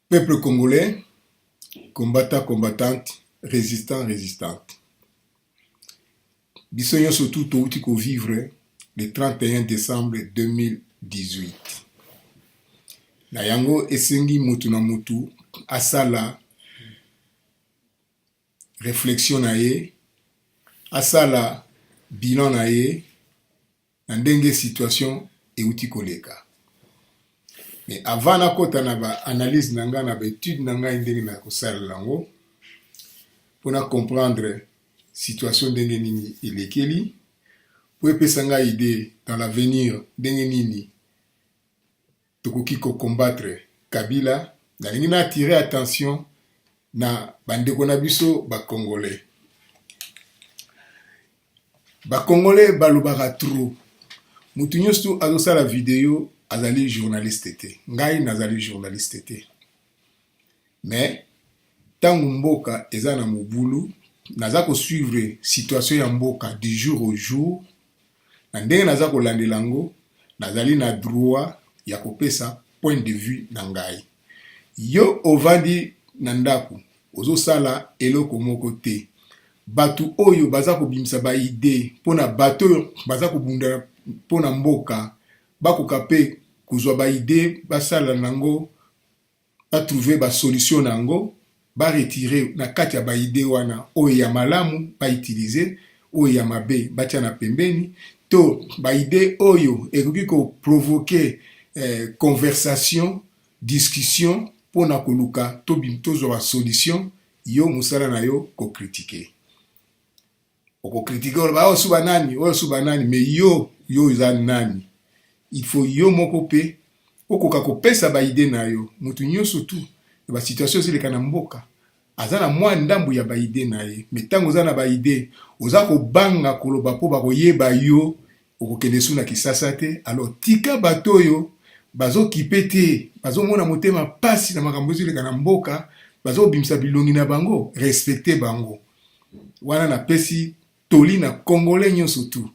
Peuple congolais, combattant, combattante, résistant, résistante. Bisogno surtout touti ko vivre le 31 décembre 2018. Na yango esengi mutu na mutu asala réflexion na ye, asala bilan na ye, na ndenge situation euti koleka. Mais avant na kota na ba analyse nanga na ba étude nanga ndenge na kosala lango pour na comprendre situation ndenge nini elekeli pour epesa nga idée dans l'avenir ndenge nini tokoki ko combattre Kabila na lingi na attirer attention na bandeko na biso ba congolais. Ba congolais balobaka trop. Mutu nyonso azosala vidéo azali journaliste te. Ngai nazali journaliste te. Mais tangu mboka eza na mobulu, naza ko suivre situation ya mboka du jour au jour. Na ndenge naza ko landelango, nazali na droit ya kopesa point de vue na ngai. Yo ovandi na ndako, ozosala eloko moko te. Batu oyo baza ko bimisa ba idée pona bato oyo baza ko bunda pona mboka, bakoka pe kozwa ba idée basala nango, ba trouver ba solution nango, ba retirer na kati ya ba idée wana oyo ya malamu ba utiliser, oyo ya mabe batia na pembeni, to ba idée oyo ekoki ko provoquer conversation, discussion pona koluka to bimtozo ba solution, yo musala na yo ko critiquer. Oko critiquer ba osuba nani, mais yo za nani. Il faut yo moko pe okoka kopesa ba idée na yo. Mutu nyonso tu ba situation zile na mboka azana mwa ndambu ya ba idée na ye. Metango za na ba idée oza ko banga koloba po ba koyeba yo okokende suna kisasa te. Alors tika bato yo bazo kipete, bazo mona motema pasi na makambo zile na mboka, bazo bimisa bilongi na bango, respecter bango. Wana na pesi toli na congolais nyonso tu.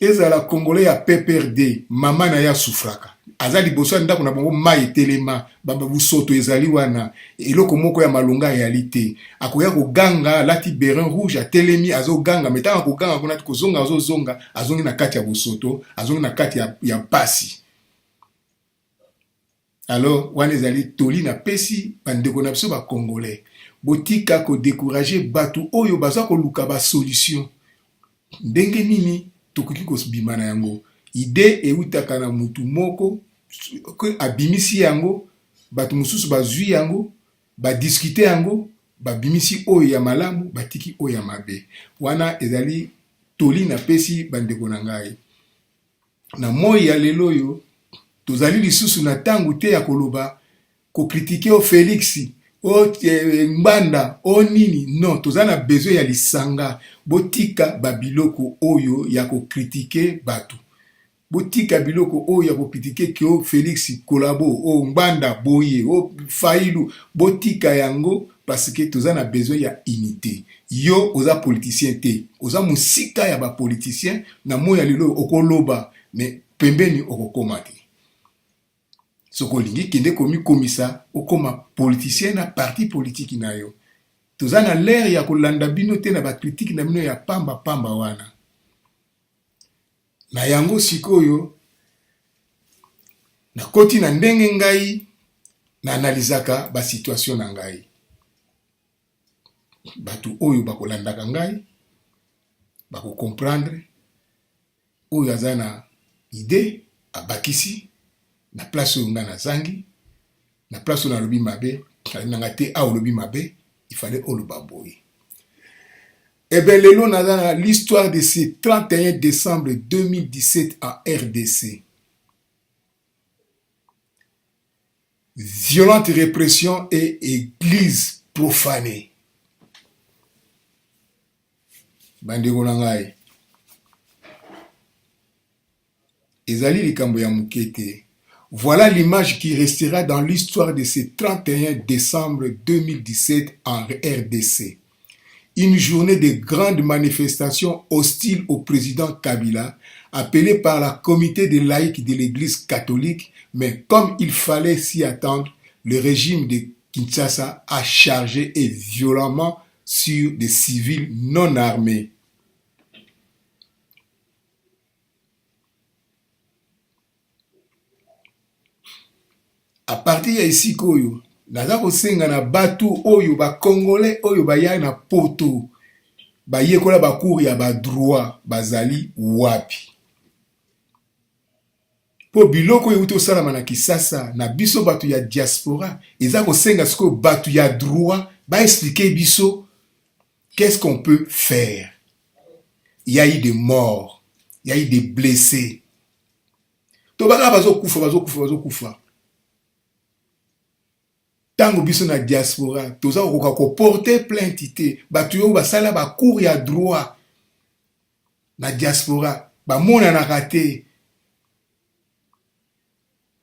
Ezala congolais ya PPRD, mama na ya sufraka. Azali boso ndako na bango mai telema, baba busoto ezali wana, eloko moko ya malonga réalité. Akoya ko ganga lati berin rouge a telemi azo ganga, metanga ko ganga kuna ko zonga azo zonga, azongi na kati ya busoto, azongi na kati ya pasi. Alors wana ezali toli na pesi bandeko na biso ba congolais. Botika ko décourager batu oyo baza ko luka ba solution. Ndenge nini tokoki ko bimana yango. Idée eutaka na mutu moko ko abimisi yango, batu mususu bazui yango, ba discuter yango, ba bimisi oyo ya malamu, batiki oyo ya mabe. Wana ezali toli na pesi bandeko na ngai. Na moi ya lelo yo tozali lisusu na tangu te ya koloba ko critiquer o Félix, o Mbanda, o nini. Non, tozana besoin ya lisanga. Botika babiloko oyo ya ko critiquer batu. Botika biloko oyo ya ko critiquer ke o Félix Kolabo, o Mbanda boye, o Failu. Botika yango parce que tozana besoin ya unité. Yo oza politicien te. Oza musika ya ba politicien na moya lelo okoloba, mais pembeni okokoma te. Soko lingi kende komi komisa okoma politicien na parti politique na yo. Tozana l'air ya kolanda bino te na ba critique na bino ya pamba wana. Na yango sikoyo na koti na ndenge ngai na analizaka ba situation na ngai. Batu oyo bakolandaka ngai bako comprendre oyo azana idée abakisi na place oyo nga na zangi, na place oyo na lobi mabe, nanga te a lobi mabe, il fallait oloba boye. Et bien lelo nazana l'histoire de ce 31 décembre 2017 en RDC. Violente répression et église profanée. Bandeko na ngai. Ezali likambo ya mukete. Voilà l'image qui restera dans l'histoire de ce 31 décembre 2017 en RDC. Une journée de grandes manifestations hostiles au président Kabila appelé par la comité des laïcs de l'Église catholique, mais comme il fallait s'y attendre, le régime de Kinshasa a chargé et violemment sur des civils non armés. À partir ici, koyo, naza kosenga na batu oyo ba congolais oyo baya na poto, ba yekola ba cour ya ba droit bazali wapi. Po biloko oyo uto salama na Kisasa na biso batu ya diaspora, eza kosenga siko batu ya droit ba expliquer biso qu'est-ce qu'on peut faire. Il y a eu des morts, il y a eu des blessés. To baka bazo kufa. Tango biso na diaspora, toza ko porter plainte te, batu yo basala ba cour ya droit na diaspora, ba mona na raté.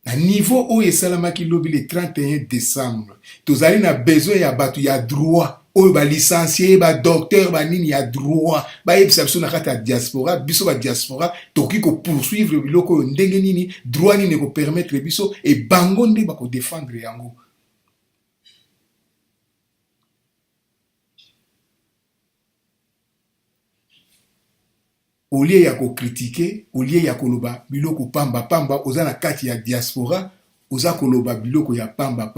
Na niveau oyo esalamaki lobi le 31 décembre, tozali na besoin ya batu ya droit, oyo ba licencié, ba docteur, ba nini ya droit, ba yebisa biso na kati ya diaspora, biso ba diaspora, toki ko poursuivre biloko oyo ndenge nini, droit nini ko permettre biso, et bango nde ba ko défendre yango. Au lieu ya ko critiquer, au lieu ya koloba biloko pamba oza na kati ya diaspora, oza koloba biloko ya pamba.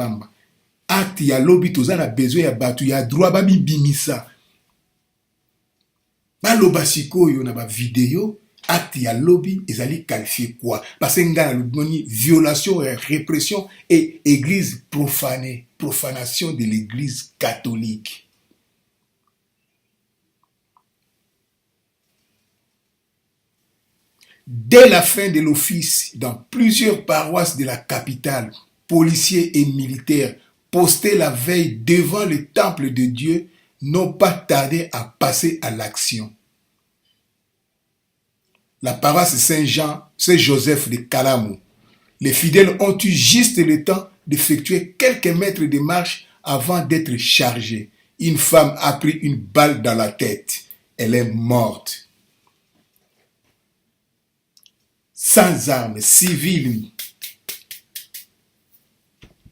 Acte ya lobby toza na besoin ya batu ya droit babibimisa. Baloba sikoyo na ba vidéo, acte ya lobby ezali qualifié quoi? Parce que ngana loboni violation et répression et église profanée, profanation de l'église catholique. Dès la fin de l'office, dans plusieurs paroisses de la capitale, policiers et militaires postés la veille devant le temple de Dieu n'ont pas tardé à passer à l'action. La paroisse Saint-Jean, Saint-Joseph de Kalamu, les fidèles ont eu juste le temps d'effectuer quelques mètres de marche avant d'être chargés. Une femme a pris une balle dans la tête. Elle est morte. Sans armes, civile.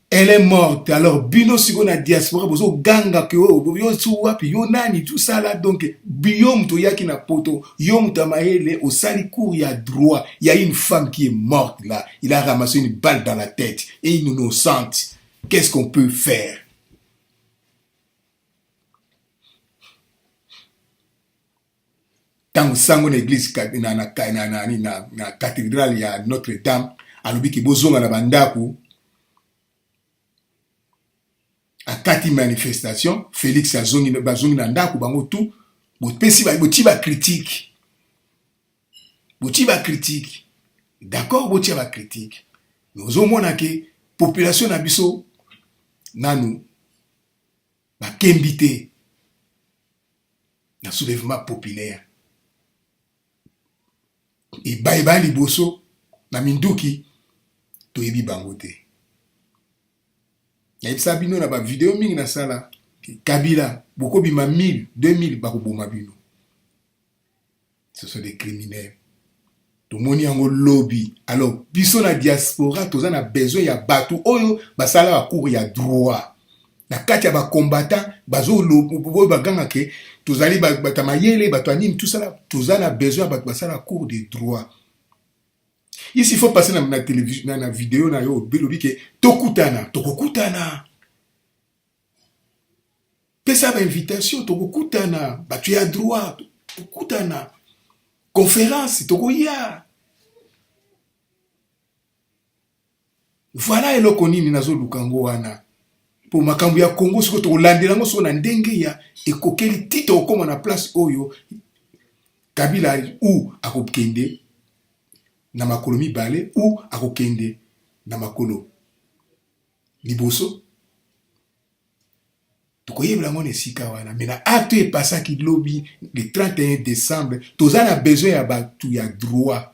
Elle est morte. Alors, bino siko na diaspora, bozo ganga ke yo tsuwapi, yo nani, tout ça là. Donc, biom to yaki na poto, yom tamaele, au sali cour, il y a droit. Il y a une femme qui est morte là. Il a ramassé une balle dans la tête. Et une innocente. Qu'est-ce qu'on peut faire? Tant sango na église na cathédrale ya Notre-Dame alobi ki bozonga na bandako akati manifestation Félix azongi na ndako bango tout bopesi boti ba critique d'accord boti ba critique mais ozomona ke population na biso nanu ba kembité na soulèvement populaire. Et baïba liboso na minduki to yebi bangote. Na ipsa bino na ba vidéo mingi na sala Kabila boko bima 1000 2000 bako boma bino. Ce sont des criminels. To moni yango lobby. Alors biso na diaspora toza na besoin ya batu oyo basala ba cour ya droit. Na kati ya ba combattant bazo lobo baganga ke tozali batamayele batwanini tout ça là toza na besoin basala cour de droit. Ici il faut passer na télévision na vidéo na yo belobi ke tokokutana pesa ba invitation tokokutana batu ya droit tokokutana conférence tokoya. Voilà eloko nini nazo lukango wana. Pour makambo ya Congo siko to landelango so na ndenge ya ekokeli tito okoma na place oyo Kabila ou akokende na makolo mibale ou akokende na makolo liboso tokoyebela ngone sika wana mais na acte e pasaki lobby le 31 décembre toza na besoin ya batu ya droit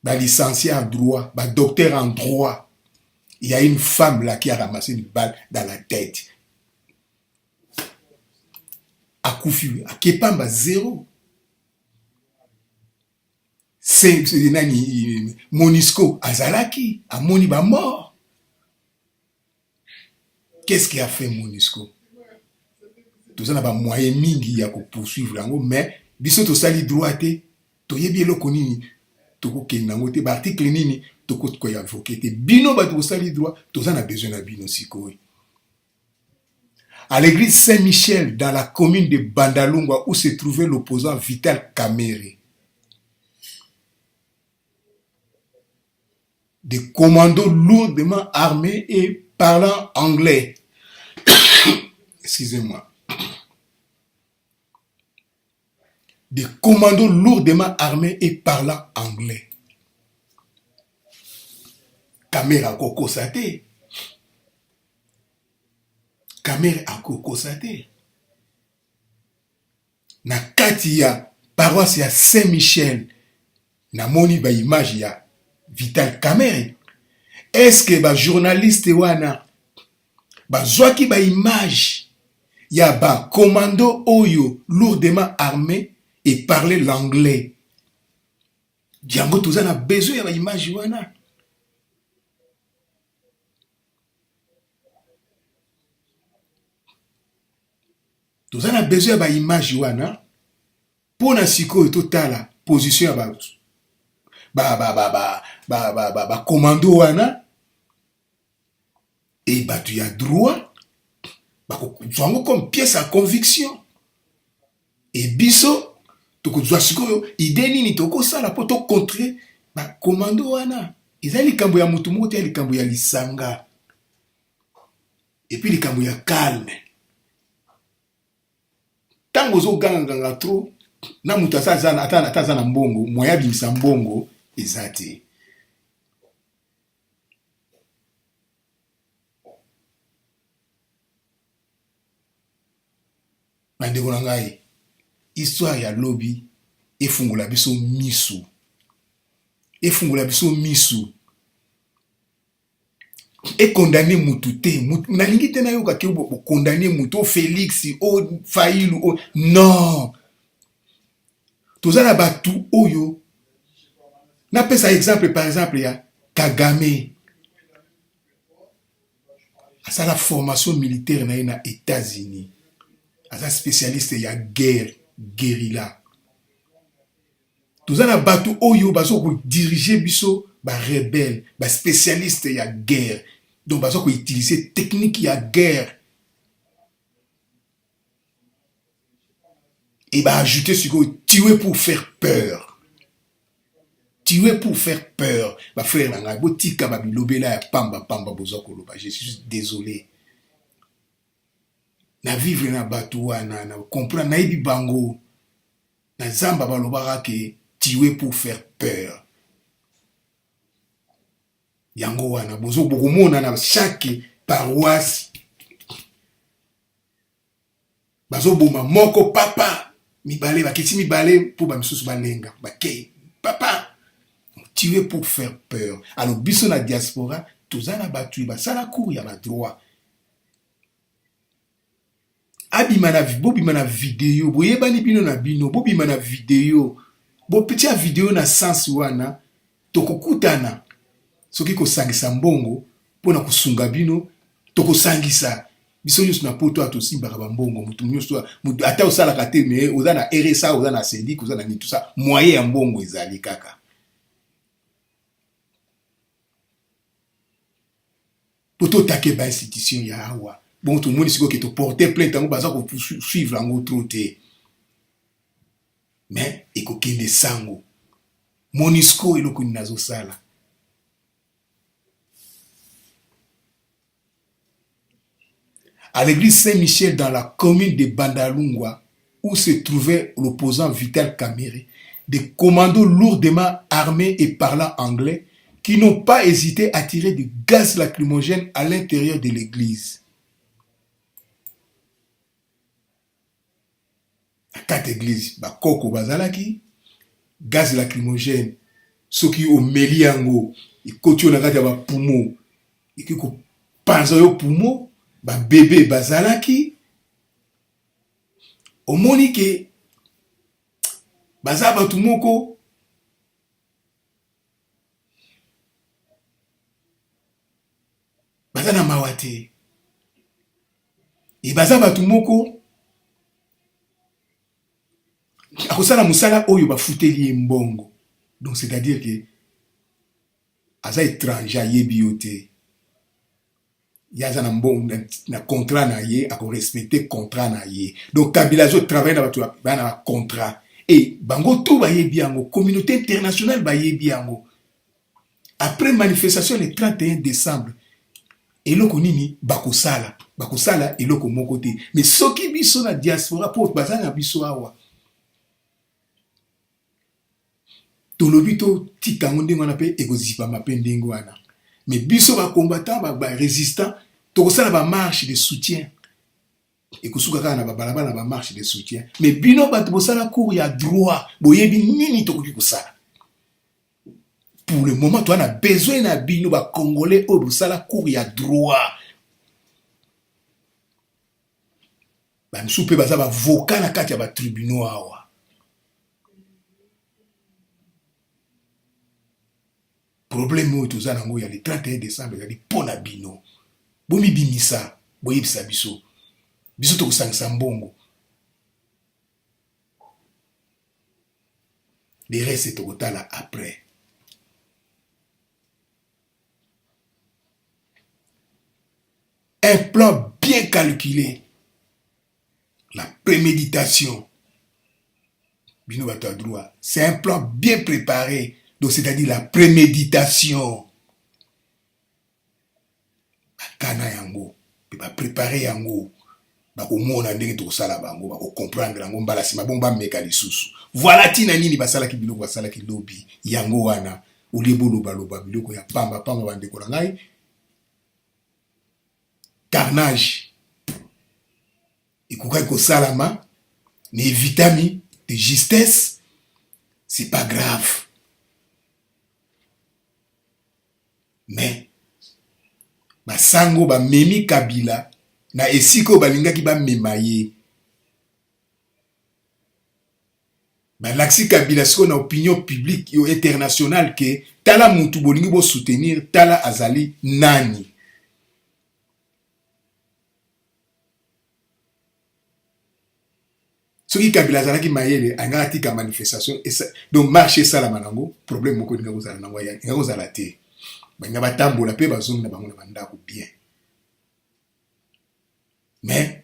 ba licencié en droit ba docteur en droit. Il y a une femme là qui a ramassé une balle dans la tête. A Koufi, à Kepamba, 0. Monisco azalaki amoni ba mort. Qu'est-ce qui a fait Monisco? Tout ça n'a pas moyen mingi ya ko poursuivre yango, mais biso to sali droite to yebi eloko nini to ko kenango te ba article nini to ko ko ya avocat te bino ba to sali droit to ça na besoin na bino sikoyi. À l'église Saint-Michel, dans la commune de Bandalungwa, où se trouvait l'opposant Vital Kamerhe, des commandos lourdement armés et parlant anglais. Excusez-moi. Des commandos lourdement armés et parlant anglais. Kamerhe a kokosate. Kamerhe a kokosate. Na kati ya paroisse ya Saint-Michel, na moni ba image ya Vital Kamerhe. Est-ce que ba journaliste wana ba zwaki ba image ya ba commando oyo lourdement armé et parler l'anglais? Diango toza na besoin ya ba image wana. Toza na besoin ya ba image wana pona sikoyo totala position ya ba commando wana et batu ya droit bakozwango comme pièce à conviction. Et biso tokozwa sikoyo ide nini tokosala po tokontre ba commando wana. Ezali likambo ya mutu moko te, likambo ya lisanga et puis likambo ya calme. Tango zo ganga trop na mutu ataza na mbongo moya bimisa mbongo ezate. Bandeko na ngai, histoire ya lobi efungola biso misu. Efungola biso misu. Et condamner mutu te. Na lingi te na yoka ke bo condamner mutu o Félix o Fayulu o non. Tozala batu oyo. Na pesa exemple par exemple ya Kagame. Asa la formation militaire na na États-Unis. Asa spécialiste ya guerre, guérilla. Tozala batu oyo bazo ko diriger biso ba rebelle, ba spécialiste ya guerre. Donc bazo ko utiliser technique ya guerre. Et bah ajouter sur quoi tuer pour faire peur. Tuer pour faire peur. Bah frère nanga botika ba bilobela ya pamba bozo ko loba. Je suis désolé. Na vivre na batu wana na comprendre na ibi bango. Na zamba balobaka ke tuer pour faire peur. Yango wana bozo bokomona na chaque paroisse. Bazo boma moko papa mibale bakiti mibale pour ba misusu balenga bakei papa tuer pour faire peur. Alors biso na diaspora tozana batu ba sala cour ya ba droit. Abima na vidéo boyebani bino na bino bobima na vidéo bo petit vidéo na sens wana tokokutana soki ko sangisa mbongo pona kusunga bino tokosangisa biso nyusu na poto atosimbaka bambongo mutu nyusu mutu ata osala kate me oza na RSA oza na syndic oza na ni tout ça moyen ya mbongo ezali kaka poto take ba institution ya awa. Bon, tout le monde sait que tu portes plainte, tu vas suivre en autre. Mais il faut qu'il y ait des sangs. Monisco, il faut qu'il y ait des sangs. À l'église Saint-Michel, dans la commune de Bandalungwa, où se trouvait l'opposant Vital Kamerhe, des commandos lourdement armés et parlant anglais, qui n'ont pas hésité à tirer du gaz lacrymogène à l'intérieur de l'église. Quatre églises, ba koko bazalaki, gaz lacrymogène, soki o meliango, et koti on a gata ba poumon, et ki ko panza yo poumon, ba bébé bazalaki, o moni ke baza batu moko baza na mawa te e baza bato moko akosala mosala oyo bafuteli ye mbongo. Donc c'est-à-dire que aza étranger ayebi yo te ye aza na mbongo na contrat na ye akorespecte contrat na ye. Donc Kabila azotravaille na bato baa na bacontrat e bango to bayebi yango, communauté internationale bayebi yango. Après manifestation le 31 décembre eloko nini bakosala eloko moko te. Mais soki biso na diaspora po baza na biso awa tolobi to tika ngo ndenge wana mpe ekozipama mpe ndenge wana. Mais biso bacombattant barésistant tokosala bamarche de soutien ekosuka kaka na babalabala na bamarche de soutien. Mais bino bato bosala cours ya droit boyebi nini tokoki kosala. Pour le moment, tu as besoin na bino ba Congolais au bosala cours ya droit. Ba msupe baza ba voka na kati ya ba tribunaux awa. Problème oyo toza nango ya le 31 décembre ya pona bino. Bomi bimisa, boyebisa biso. Biso tokosangisa mbongo. Les restes tokotala après. Un plan bien calculé, la préméditation, bino bato ya droit, c'est un plan bien préparé, donc c'est-à-dire la préméditation. Bakana yango, pe ba préparer yango, bakomona ndenge tokosala bango, bakocomprendre yango mbala sima bon bameka lisusu. Voilà tina nini basalaki biloko basalaki lobi yango wana, oliebo loba biloko ya pamba bandeko na ngai. Carnage. Et quand salama, mais vitamines de justesse, c'est pas grave. Mais, basango ba memi Kabila, na esiko balinga ki ba memaye. Ba laksi Kabila siko na opinion publique yo internationale que tala mutu bolingi bo soutenir tala azali nani. Ce qui Kabila azalaki mayele anga tika manifestation donc marché sala manango problème moko ninga kozala nango ya ninga kozala te banga batambola pe bazongi na bango na bandako bien. Mais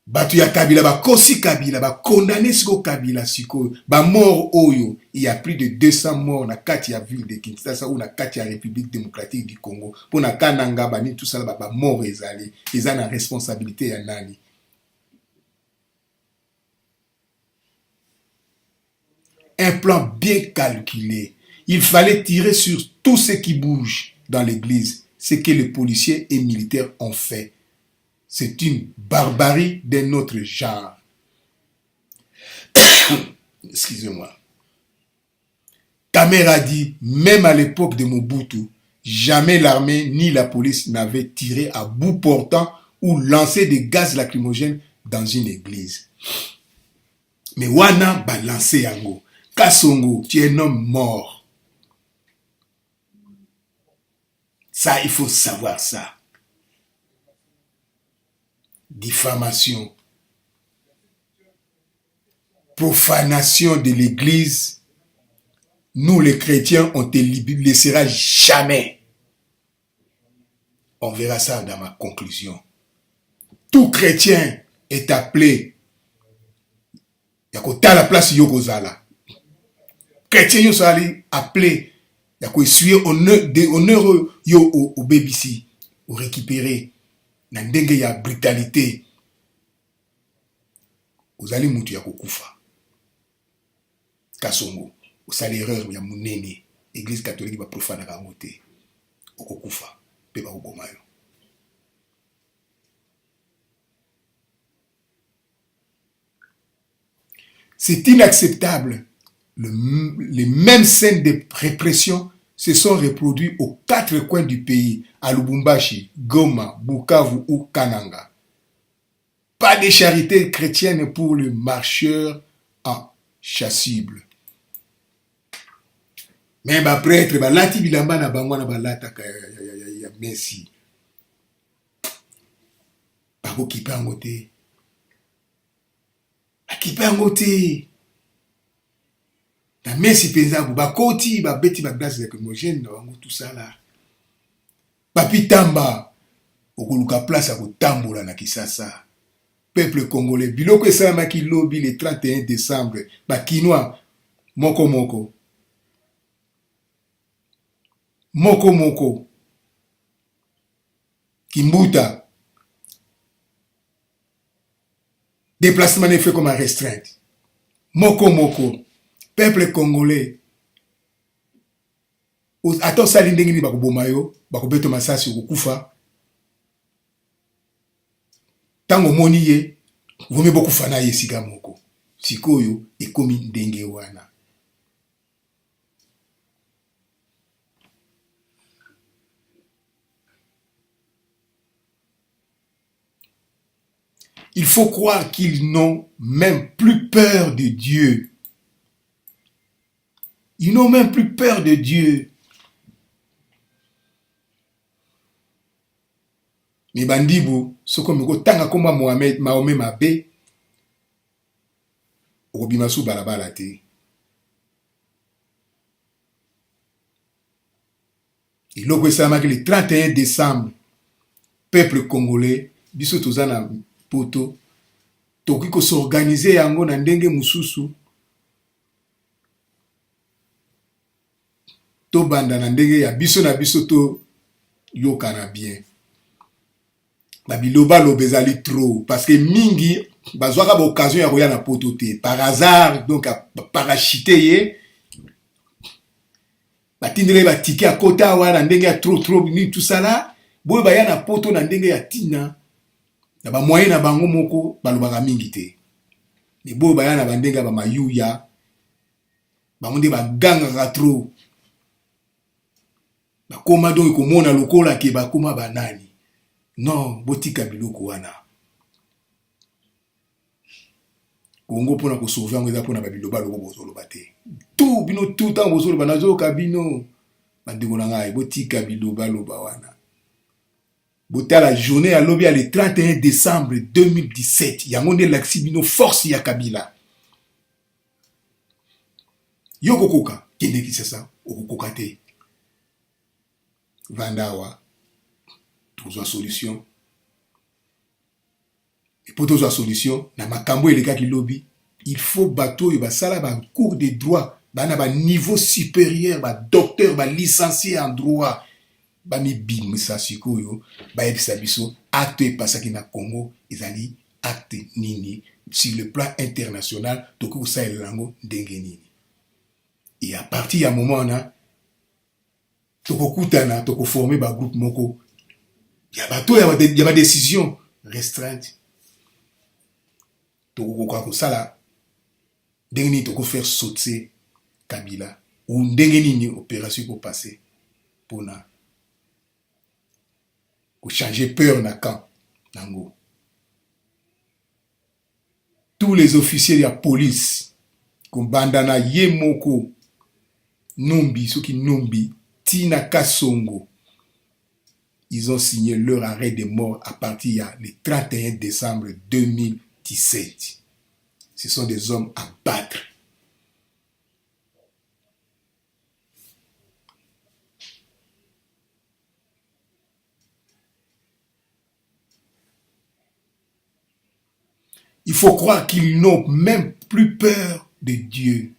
batu ya Kabila bakosi Kabila ba condamné siko Kabila siko ba mort oyo il y a plus de 200 morts na kati ya ville de Kinshasa ou na kati ya République démocratique du Congo pour na kananga bani tout ça ba mort ezali na responsabilité ya nani. Un plan bien calculé. Il fallait tirer sur tout ce qui bouge dans l'église. Ce que les policiers et militaires ont fait. C'est une barbarie d'un autre genre. Excusez-moi. Kamera dit, même à l'époque de Mobutu, jamais l'armée ni la police n'avaient tiré à bout portant ou lancé des gaz lacrymogènes dans une église. Mais wana balancé yango. Kasongo, tu es un homme mort. Ça, il faut savoir ça. Diffamation. Profanation de l'église. Nous, les chrétiens, on ne te laissera jamais. On verra ça dans ma conclusion. Tout chrétien est appelé. Yako ta la place Yokozala. Chrétien yo sali appelé yako essuyer honneur yo au BBC au récupérer na ndenge ya brutalité ozali mutu ya kokufa Kasongo osali erreur ya munene église catholique ba profana ka ngote okokufa pe ba koboma yo. C'est inacceptable. Les mêmes scènes de répression se sont reproduites aux 4 coins du pays, à Lubumbashi, Goma, Bukavu ou Kananga. Pas de charité chrétienne pour le marcheur inchassible. Même après être balati bilamba na bangwa na balata ya Messi. bakokipe yango te. Bakipe yango te. Na mesi penza bakoti babeti ba glace lacrymogène na bango tout ça là. Bapitamba okoluka place akotambola na Kisasa. Peuple congolais biloko esalamaki lobi le 31 décembre bakinois moko moko Kimbuta déplacement n'est fait comme un restreinte moko peuple congolais ato sali ndenge ni bakoboma yo bakobeto masasi okukufa tango moni ye vome bokufa na ye sika moko sikoyo ekomi ndenge wana. Il faut croire qu'ils n'ont même plus peur de Dieu. Ils n'ont même plus peur de Dieu. Mais bandibu, ce comme ko tanga koma Mohamed Mahomé Mabe, obimasu balabala te. Et l'autre que le 31 décembre, peuple congolais, biso tozana poto, toki ko s'organiser yango na ndenge mususu. To banda na ndenge ya biso na biso to yokana bien. Babiloba lobezali trop parce que mingi bazwaka ba occasion ya koya na poto te par hasard donc parachiter ye batindele ba ticket à kota wana ndenge ya trop ni tout ça là boye baya na poto na ndenge ya tina na ba moyen na bango moko balobaka mingi te ni boye baya na bandenge ba mayuya bango nde baganga trop bakoma donc komona lokola ke bakoma banani. Non, botika biloko wana. Kongo pona ko sauver ngo eza pona babiloba loko bozoloba te. Tout bino tout temps bozoloba nazo kabino. Bandeko na ngai botika biloba loba wana. Bota la journée à lobby le 31 décembre 2017. Yango nde laksi bino force ya Kabila. Yoko koka kende Kisasa okokoka te. Vandawa trouver solution. Et pour trouver solution, na makambo eleka ki lobby, il faut bateau et basala ba cours de droit, bana ba niveau supérieur, ba docteur, ba licencié en droit, ba mi bim sa sikoyo, ba ebisa biso acte pasaki na Congo, ezali acte nini sur le plan international, toko sa elango ndenge nini. Et à partir ya moment na toko kutana, toko former ba groupe moko. Il y a ma décision restreinte. Toko kwa sala ndenge toko faire sauter Kabila ou ndenge nini opération pour passer pour na pour changer peur na camp nango. Tous les officiers de la police comme bandana yemoko Numbi soki Numbi Tina Kasongo, ils ont signé leur arrêt de mort à partir du 31 décembre 2017. Ce sont des hommes à battre. Il faut croire qu'ils n'ont même plus peur de Dieu.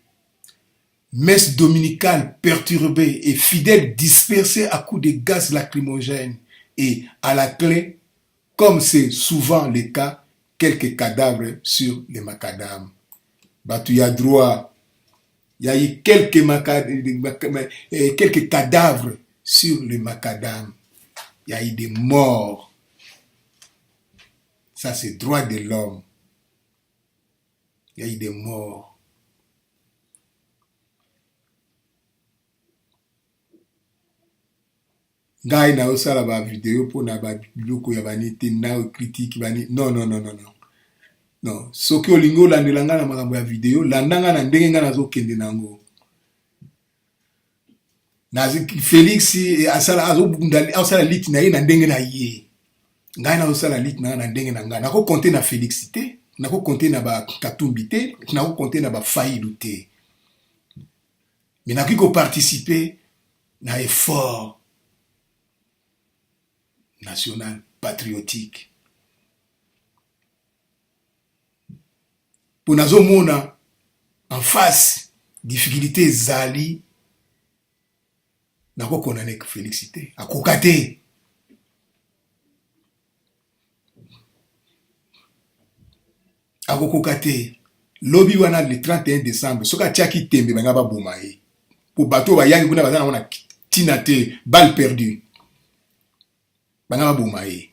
Messe dominicale perturbée et fidèles dispersés à coups de gaz lacrymogènes et à la clé, comme c'est souvent le cas, quelques cadavres sur les macadam. Batu ya droit, il y a eu quelques cadavres sur les macadam. Il y a eu des morts. Ça c'est droit de l'homme. Il y a eu des morts. Ngai na osala ba vidéo pour na ba biloko ya banite na critique bani non soki olingo landelanga na makambo ya vidéo landanga na ndenge nga nazokende nango na Félix asala azobunda asala liti na ye na ndenge na ye ngai nazosala lite na ndenge na ngai nakokonte na Félix te nakokonte na Katumbi te nakokonte na Fayulu te mais nakoki koparticiper na effort national patriotique mpo nazomona en face difficulté ezali nakokondane Félix te akoka te akokoka te lobi wana le 31 décembre soki atiaki tembe banga baboma ye po bato bayangi kuna baza nango na ntina te balle perdu banga baboma ye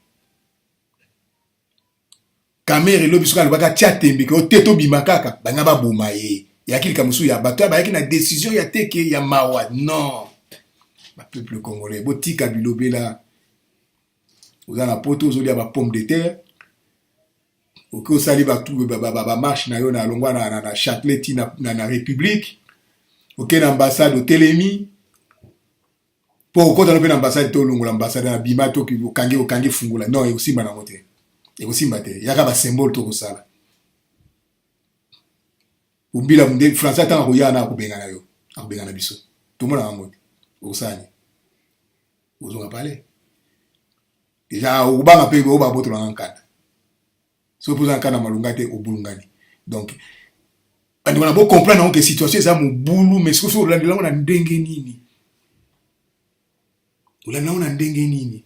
kamere lobi soki alobaka atia tembe ke ote tobima kaka banga baboma ye yaki likambo mosusu ya bato bayaki na décision ya teke ya mawa non bapeuple congolais botika bilobela oza na poto ozolia bapomme de terre oki osali bamarche na yo na longwa na Châtelet ti na république oke na ambassade otelemi mpo okotana mpe na ambassade te olongola ambassade na bima to okangi fungula non ekosimba nango te ekosimba te yaka basymbole to kosala obila munde français atanga koya na akobengana yo akobengana biso tomona yango te okosani ozonga pale deja okobanga mpe oyo babotolanga nkanda so poza nkanda malunga te obulungani donc bandeko na bocomprendre nango ke situation eza mobulu mais sikoso olandelango na ndenge nini olandelango na ndenge nini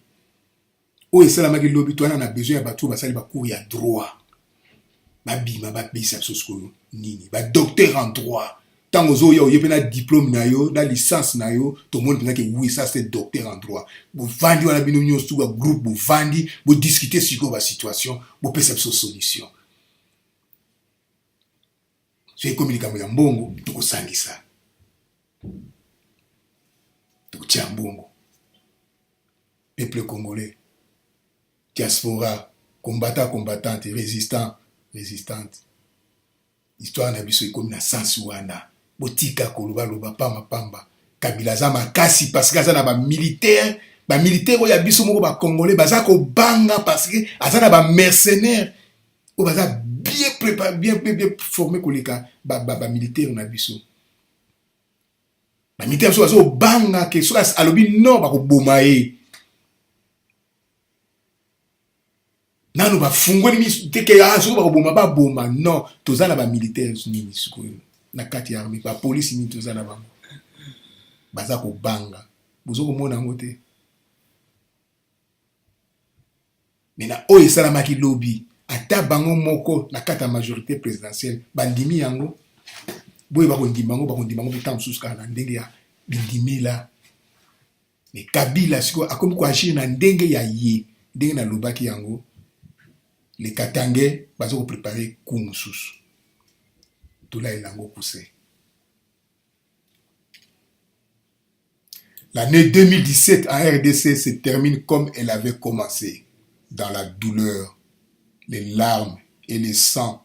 oyo esalamaki lobi to wana na besoin ya bato basali bacours ya droit babima babisa biso sikoyo nini badocteur en droit ntango ozoya oye mpe na diplôme na yo na licence na yo tomoni mpenza ke oui ça c'est docteur en droit bovandi wana bino nyonso bagroupe bovandi bodiscute sikoyo basituation bopesa biso solution so ekomi likambo ya mbongo tokosangisa tokotia mbongo peuple congolais diaspora combattante résistante histoire na biso ekomi na sens wana botika koloba pamba Kabila aza makasi parce que aza na bamilitaire oyo ya biso moko bacongolais baza kobanga parce que aza na bamercenaire oyo baza bien préparé bien formé koleka bamilitaire na biso bamilitaire biso baza kobanga ke soki alobi non bakoboma ye nano bafungoli miso teke soki bakoboma baboma non toza na bamilitaire nini sikoyo na kati ya armée bapolisi nini toza na bango baza kobanga bozo komona yango te me na oyo esalamaki lobi ata bango moko na kati ya majorité présidentielle bandimi yango boye bakondima yango ntango mosusu kaka na ndenge ya bindimela me Kabila sikoyo akomi koagir na ndenge ya ye ndenge nalobaki yango le Katangais baza koprépare coup mosusu tolaela yango pousse. L'année 2017 en RDC se termine comme elle avait commencé, dans la douleur, les larmes et le sang,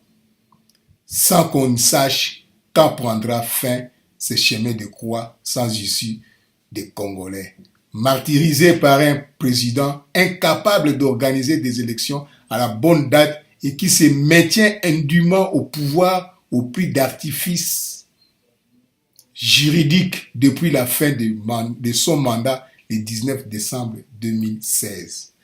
sans qu'on sache quand prendra fin ce chemin de croix sans issue des Congolais. Martyrisés par un président incapable d'organiser des élections à la bonne date et qui se maintient indûment au pouvoir au prix d'artifices juridiques depuis la fin de son mandat le 19 décembre 2016.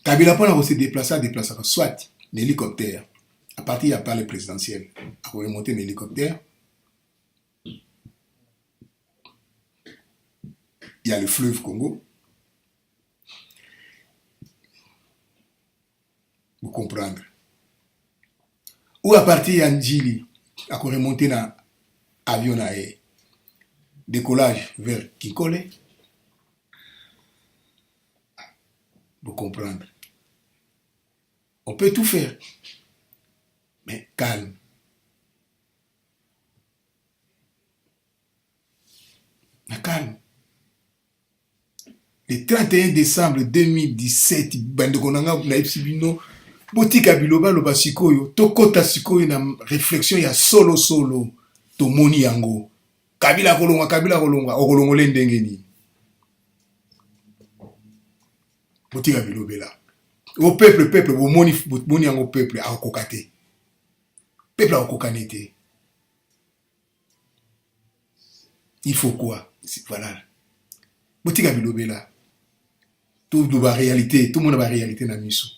Kabila Pona se déplacer soit l'hélicoptère, à partir de la parole présidentielle, à remonter l'hélicoptère. Il y a le fleuve Congo. Vous comprendre. Ou à partir d'Andjili, à remonter dans l'avion à décollage vers Kikole. Vous comprendre. On peut tout faire. Mais calme. Mais calme. Le 31 décembre 2017, botika biloba loba sikoyo tokota sikoyo na réflexion ya solo tomoni yango kabila kolongwa okolongole ndenge nini botika bilobela au peuple bomoni yango peuple akokoka te peuple akokokane te il faut quoi voilà botika bilobela tout de ba réalité tout monde ba réalité na miso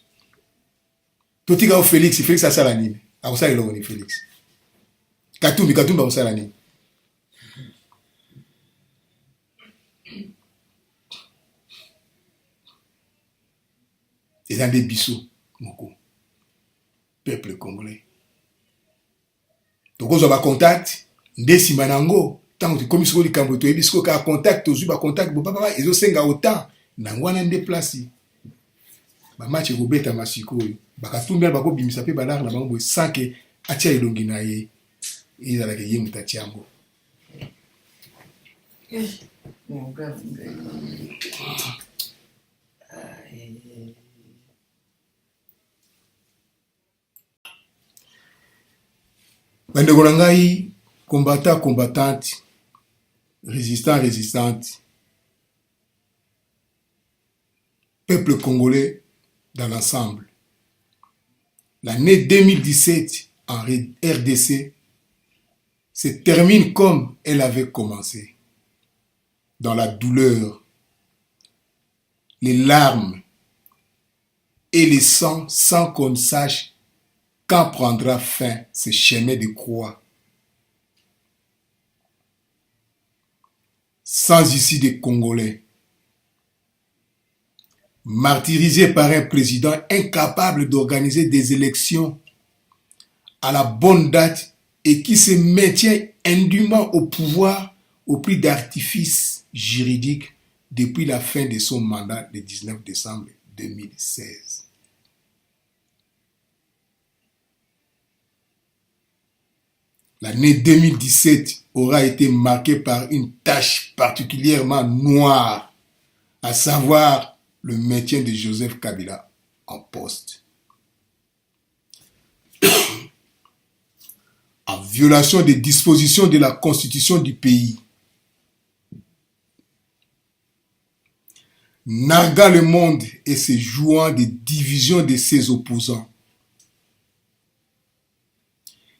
totika o Félix asala nini akosala eloko ni Félix Katumbi akosala nini eza nde biso moko peuple congolais tokozwa bacontact nde nsima nango ntango tokomi sikoyo likambo toyebi sikoyo kaka contact tozwi bacontact bopapa ezosenga autant nango wana nde place bamatch ekobetama sikoyo bakatumbi wana bakobimisa mpe balare na bango boye sanke atia elongi na ye ezalaka ye moto atia yango bandeko na ngai combattante résistante peuple congolais dans l'ensemble. L'année 2017 en RDC se termine comme elle avait commencé, dans la douleur, les larmes et le sang sans qu'on sache quand prendra fin ce chemin de croix. Sans issue des Congolais, martyrisé par un président incapable d'organiser des élections à la bonne date et qui se maintient indûment au pouvoir au prix d'artifices juridiques depuis la fin de son mandat le 19 décembre 2016. L'année 2017 aura été marquée par une tâche particulièrement noire, à savoir le maintien de Joseph Kabila en poste. En violation des dispositions de la constitution du pays, narguant le monde et se jouant des divisions de ses opposants.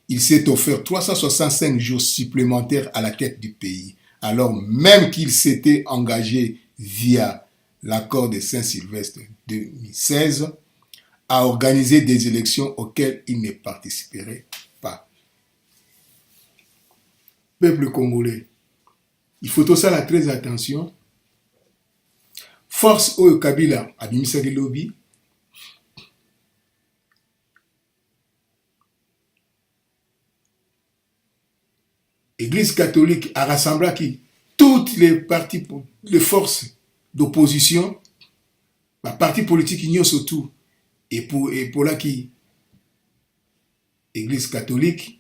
Il s'est offert 365 jours supplémentaires à la tête du pays, alors même qu'il s'était engagé via l'accord de Saint-Sylvestre 2016 à organiser des élections auxquelles il ne participerait pas. Peuple congolais, il faut aussi faire très attention. Force au Kabila abimisaki lobby. Église catholique a rassemblé toutes les partis, les forces d'opposition, les partis politiques ignorent surtout, et pour là qui Église catholique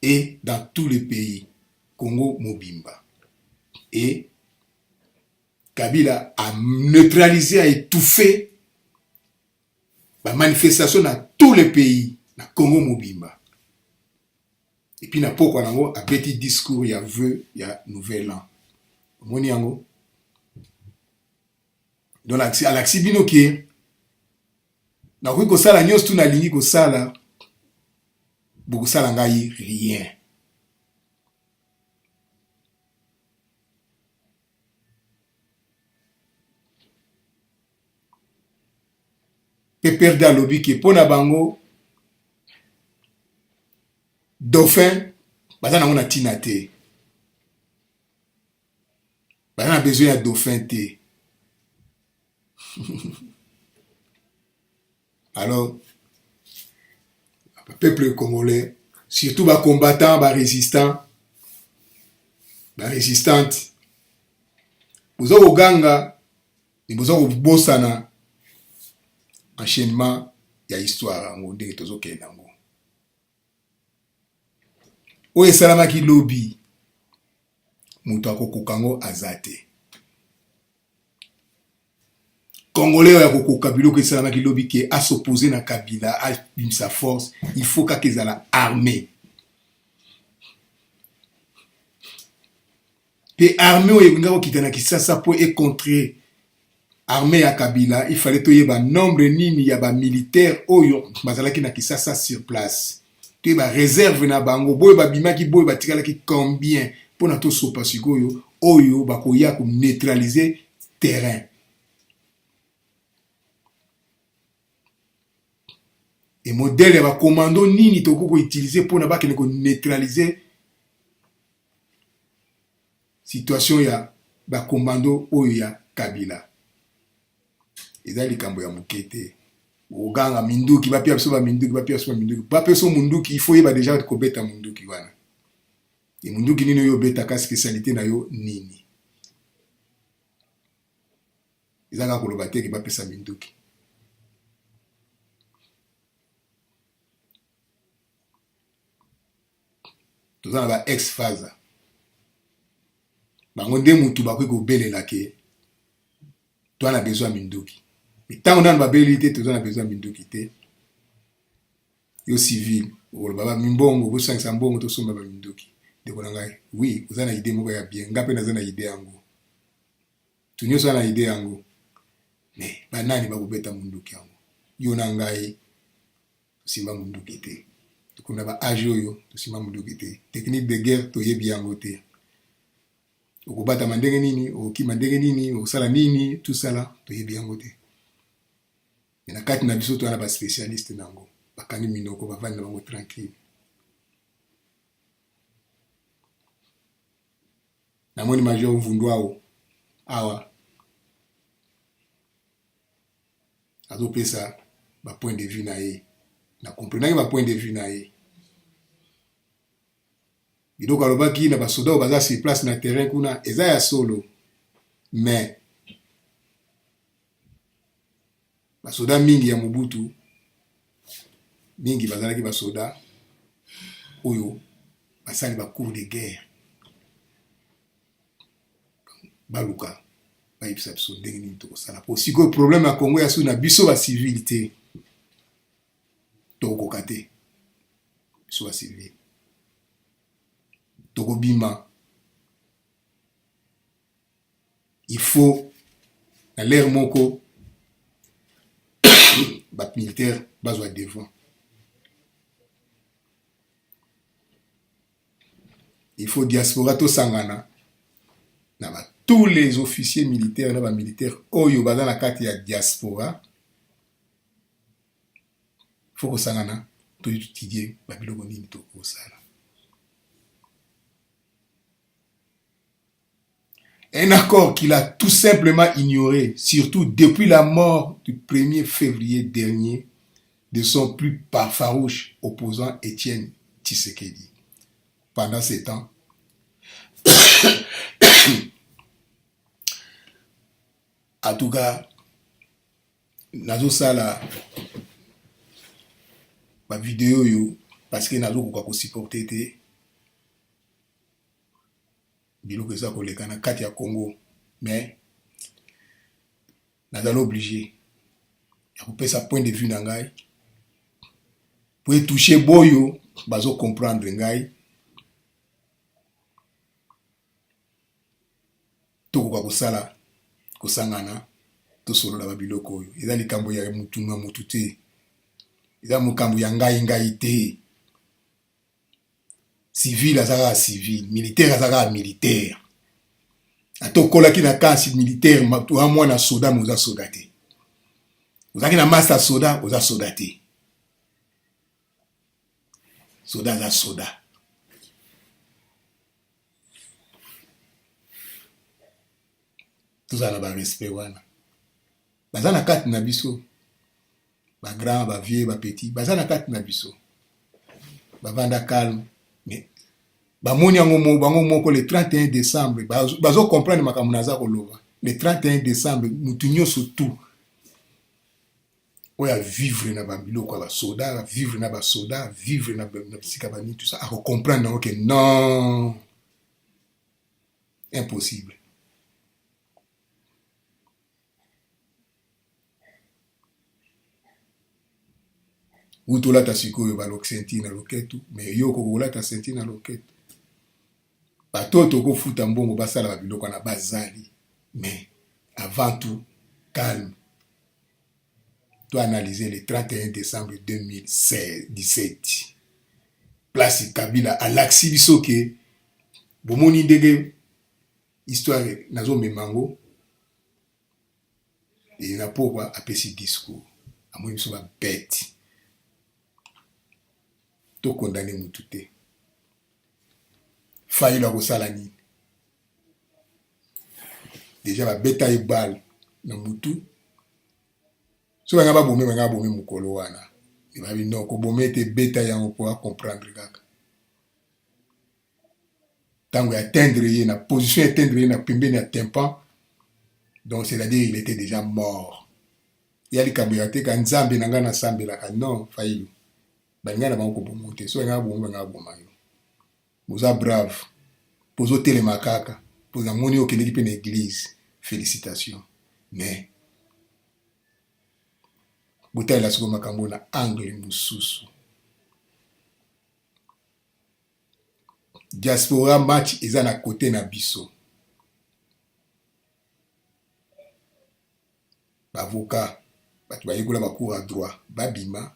et dans tous les pays, Congo Mobimba. Et Kabila a neutralisé, a étouffé la manifestation dans tous les pays, dans Congo Mobimba. Et puis, na poko nango, a petit discours, il y a vœu, il y a nouvel an. Moni yango. Donc, à l'axibino qui est, na kui ko sala nyos tu na lingi ko sala, beaucoup sala ngai rien. Pe perdre à lobby qui est pour na bango, Dauphin, baza nango na tina te. Baza na besoin de Dauphin te. Alors, le peuple congolais, surtout les combattants, les résistants, les résistantes, vous avez ganga, vous avez bossana, enchaînement, il y a histoire, on dit que vous avez oyo esalamaki lobby moto akokoka ngo aza te Congolais ya kokoka biloko esalamaki lobi ke à s'opposer na Kabila à sa force, il faut kaka ezala armée. Pe armée oyo ebinga kokita na Kisasa po e contrer armée ya Kabila, il fallait toyeba nombre nini ya ba militaire oyo bazalaki na Kisasa sur place. Toyeba réserve na bango boyo babimaki boyo batikalaki combien pona to sopa sikoyo oyo bakoya ko neutraliser terrain. Et modèle ya ba commando nini toko ko utiliser pona ba kene ko neutraliser situation ya ba commando oyo ya Kabila. Eza likambo ya mukete. Oganga minduki bapia biso ba minduki bapia biso ba minduki. Bapia so munduki il faut yeba déjà ko beta munduki wana. Et munduki nini yo beta ka spécialité na yo nini. Eza ka koloba te ki bapesa minduki. Toza na ba ex-phase. Bango nde mutu bakoki kobelela ke toi na besoin minduki. Mais tant on a ba belité toza na besoin minduki te. Yo civil, o baba mimbongo bo sangisa mbongo to somba ba minduki. De ko ngai. Oui, oza na idée moko ya bien. Ngape na za na idée yango. Tunyo so na idée yango. Mais banani ba kobeta munduki yango. Yo na ngai simba munduki te. Tukuna ba age oyo to simba munduki te. Technique de guerre to yebi yango te. Okobata mandenge nini, okima ndenge nini, osala nini, tout ça là, to yebi yango te. Mais na kati na biso to ana ba spécialiste nango. Bakani minoko bavandi na bango tranquille. Na moni major Mvundwao awa azopesa ba point de vue na ye. Na comprenant ba point de vue na ye. Biloko alobaki na basoda baza sur place na terrain kuna eza ya solo. Mais basoda mingi ya Mobutu mingi bazalaki basoda oyo basali ba cours de guerre. Baluka bayibisa biso ndenge nini tokosala po sikoyo problème ya Congo ya so na biso ba civilité tokoka te biso ba civil tokobima. Il faut na l'air moko ba militaire bazwa devant. Il faut diaspora to sangana na ba tous les officiers militaires na ba militaires oyo baza na kati ya diaspora. Faut ko sangana to étudier ba biloko nini to ko sala. Un accord qu'il a tout simplement ignoré, surtout depuis la mort du 1er février dernier de son plus farouche opposant Étienne Tshisekedi. Pendant ces temps, en tout cas, nazo sala ma vidéo yo parce que nazo ko supporter te biloko eza koleka na kati ya Congo, mais nazali obligé ya kopesa point de vue na ngai po etouche boyo bazo comprendre ngai tokoka kosala kosangana tosolola ba biloko oyo eza likambo ya mutu na mutu te, eza mokambo ya ngai te. Civil azaka civil, militaire azaka militaire. Atokolaki na kasi militaire matu amwa na soda moza soda te. Ozaki na master soda oza soda te. Soda za soda. Tozala ba respect wana. Baza na kati na biso. Ba grand, ba vieux, ba petit, baza na kati na biso. Bavanda calme. Mais bamoni yango bango moko le 31 décembre bazo comprendre makambo naza koloba. Le 31 décembre mutu nyonso tout oya vivre na babiloko ba soda, vivre na ba soda, vivre na bisika bani tout ça à comprendre que non, impossible. utolata sikoyo balokisenti na loketu mais yo kokolata senti na loketu bato tokofuta mbongo basala babiloko na bazali mais avant tout calme. Tu analyser le 31 décembre 2017 place Kabila à l'axibiso ke bomoni ndenge histoire nazo memango et na pourquoi apesi discours amoni biso ba bête to condamner mutu te failli la kosala nini déjà ba beta ebal na mutu so banga babome mukolo wana babi non ko bomé te beta yango pour comprendre kaka tango atteindre ye na position atteindre ye na pembeni ya tympan donc c'est-à-dire il était déjà mort yali kabuyate ka nzambe nanga na sambela ka non failli banga na bango ko bomonte so banga boma yo boza brave pozo telema kaka poza moni okendeki pe na église félicitations mais butayi la siko makambo na angle mususu diaspora match eza na côté na biso bavocat bato bayekola bacours à droit babima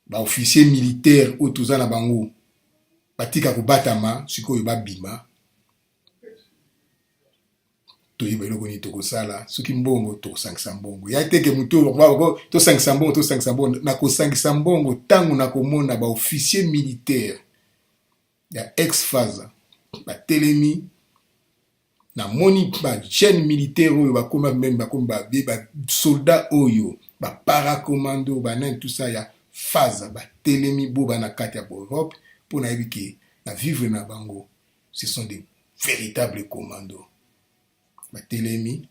baofficier militaire oyo toza na bango batika kobatama sikoyo babima toyeba eloko nini tokosala soki mbongo tokosangisa mbongo ya teke mutu tosangisa mbongo na kosangisa mbongo ntango na komona baofficier militaire ya ex-faza batelemi na moni bajeune militaire oyo bakoma meme bakomi basoldat oyo baparacommando banani tout ça ya faza batelemi bo bana kati ya Europe mpo na yebi ke na vivre na bango ce sont des véritables commandos batelemi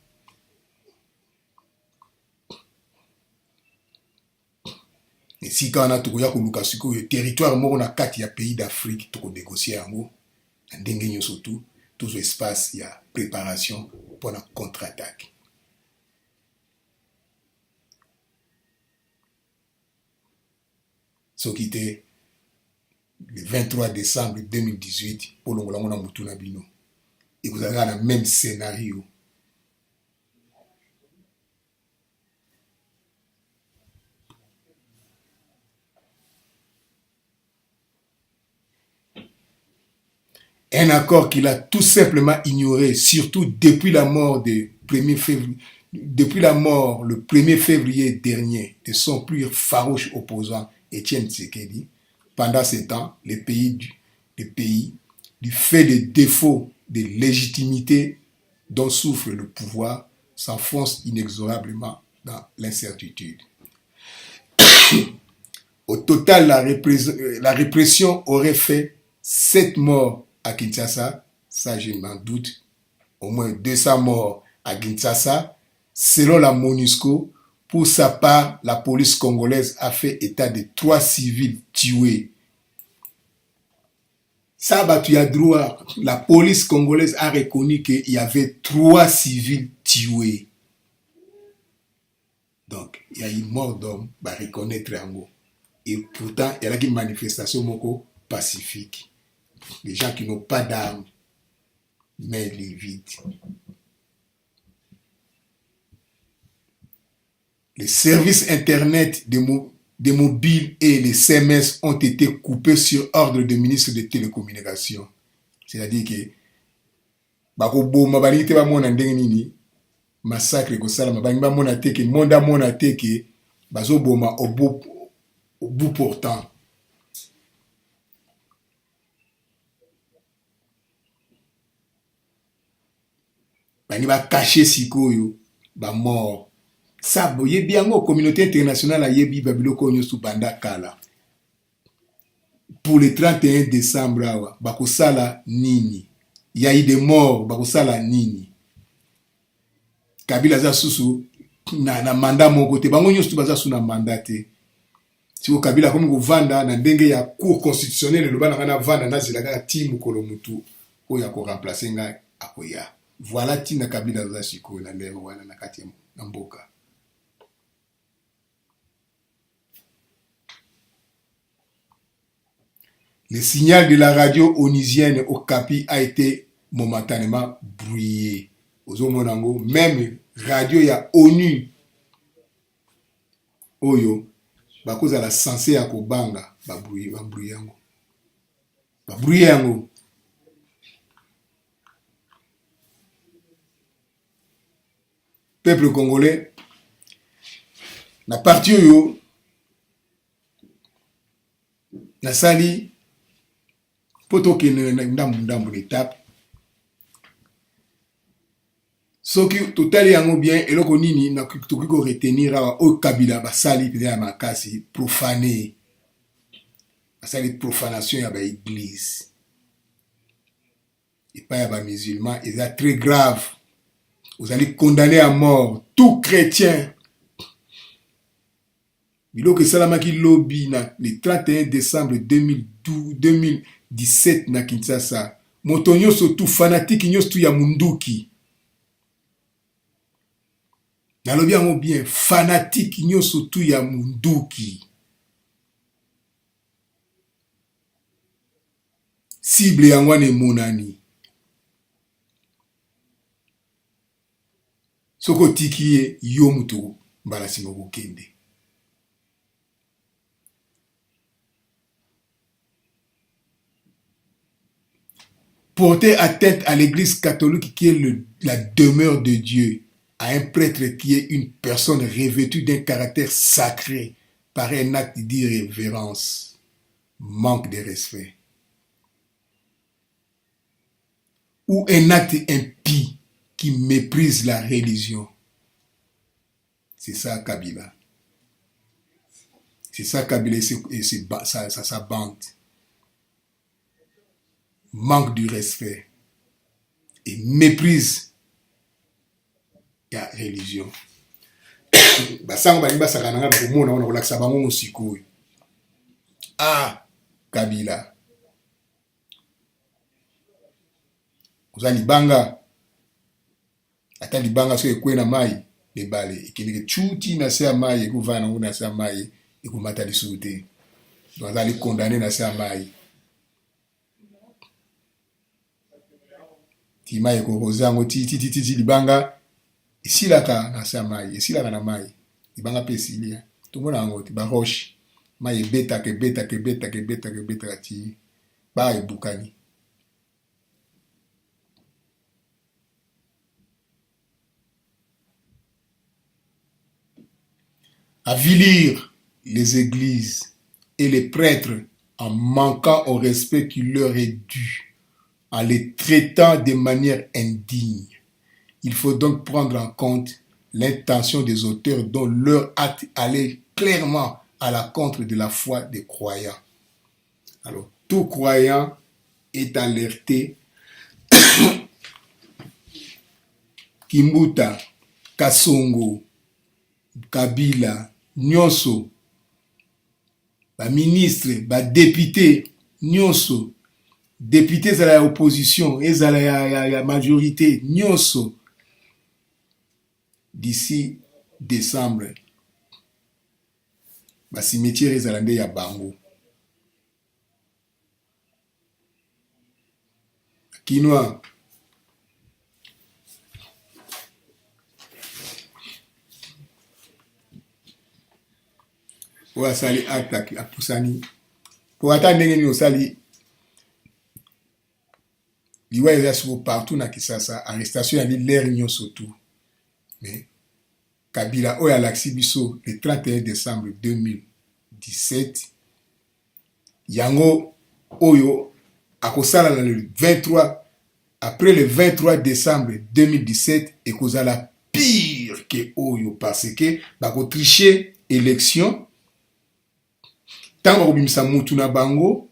esika wana tokoya koluka sikoyo territoire moko na kati ya pays d'Afrique tokonégocie yango na ndenge nyonso tu tozwa espace ya préparation mpona contre-attaque soki te le 23 décembre 2018 mpo longola ngo na mutu na bino ekozalaka na même scénario un accord qu'il a tout simplement ignoré, surtout depuis la mort le 1er février dernier de son plus farouche opposant Étienne Tshisekedi. Pendant ce temps, les pays, du fait des défauts de légitimité dont souffre le pouvoir, s'enfoncent inexorablement dans l'incertitude. Au total, la répression aurait fait 7 morts à Kinshasa, ça je m'en doute, au moins 200 morts à Kinshasa. Selon la MONUSCO, pour sa part, la police congolaise a fait état de 3 civils tués. Ça, tu as droit. La police congolaise a reconnu qu'il y avait 3 civils tués. Donc, il y a une mort d'homme, bah reconnaître Rango. Et pourtant, il y a une manifestation moko pacifique. Les gens qui n'ont pas d'armes, mais les vides. Les services Internet des mobiles et les CMS ont été coupés sur ordre du ministre des Télécommunications. C'est-à-dire que bakoboma balingi te bamona ndenge nini massacre kosalama balingi bamona te ke monde amona te ke bazoboma au bout portant. Bani ba caché sikoyo ba mort. Ça boyebi yango communauté internationale a yebi babiloko nyosu banda kala. Pour le 31 décembre awa bakosala nini? Il y a eu des morts bakosala nini? Kabila za susu na mandat moko te bango nyosu baza su na mandat te. Si o Kabila komi ko vanda na ndenge ya cour constitutionnelle le bana na vanda na zilaka ti mukolo mutu o ya ko remplacer nga akoya. Voilà tina Kabila za siko na leo wana na kati na mboka. Le signal de la radio onusienne au Capi a été momentanément brouillé. Même radio ya ONU oyo bakoza la censé ya kobanga babrouillé yango. Peuple congolais na parti oyo nasali poto kene ndambu l'étape soki totali yango bien eloko nini na tokoki ko retenir awa oyo Kabila basali peza ya makasi profané basali profanation ya baéglise epai ya bamusulman eza très grave. Vous allez condamner à mort tout chrétien. Biloko esalamaki lobby na le 31 décembre 2017 na Kinshasa. Moto nyonso tu fanatique nyonso tu ya munduki. Nalobi yango bien fanatique nyonso tu ya munduki. Cible yango wana emonani. Soko tikiye yo mutu mbala sima kokende. Porter atteinte à l'église catholique qui est la demeure de Dieu, à un prêtre qui est une personne revêtue d'un caractère sacré, par un acte d'irrévérence, manque de respect. Ou un acte impie qui méprise la religion. C'est ça Kabila. C'est ça Kabila et sa bande. Manque du respect et méprise la religion. Basango bali basakana na komona ona kolakisa bango musikoyi. Ah Kabila. Ozali banga ata libanga so ekwe na mai lebale ikilike chuti na se ya mai ekuvana ngo na se ya mai ekumata lisute. Donc azali condamné na se ya mai. Tima ekoroza ngo titi libanga isilaka na se ya mai, isilaka na mai. Libanga pe silia. Tumona ngo ti ba roche. Mai beta ti ba ebukani. Avilir les églises et les prêtres en manquant au respect qui leur est dû, en les traitant de manière indigne. Il faut donc prendre en compte l'intention des auteurs dont leur acte allait clairement à l'encontre de la foi des croyants. Alors, tout croyant est alerté. Kimbuta, Kasongo, Kabila, nyonso, ba ministre, ba député, nyonso, député ezala ya opposition, ezala ya majorité, nyonso, d'ici décembre, ba cimetière ezala nde ya bango. Kinoa, oyo asali acte apusani po ata ndenge nini osali liwa eza siko partout na Kisasa arrestation ya lere nyonso tu. Mais Kabila oyo alakisi biso le 31 décembre 2017 yango oyo akosala na le 23 après le 23 décembre 2017 ekozala pire que oyo parce que bako tricher élection. Tant que mutu na bango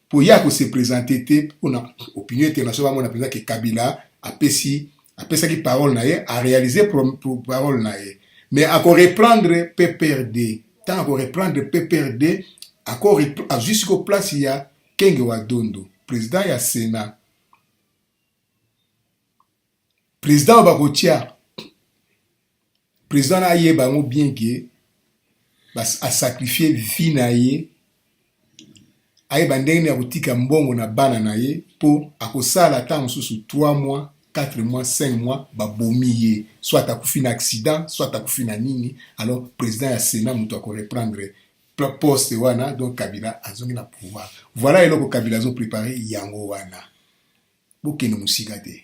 pour ya ko se présenter te pour na opinion internationale mon appelé que Kabila a pesi qui parole na ye a réaliser parole na ye mais à reprendre PPRD tant qu'on reprendre PPRD à jusqu'au place il y a Kenge Wadondo président ya Sénat président bakotia président na ye bango bien que a sacrifié vie na ye ayeba ndenge ya kotika mbongo na bana na ye mpo akosala ata mosusu 3 mois 4 mois 5 mois babomi ye soit akufi na accident soit akufi na nini. Alors président ya Sénat moto akoreprendre poste wana, donc Kabila azongi na pouvoir. Voilà eloko Kabila azo préparé yango wana bokende musika te.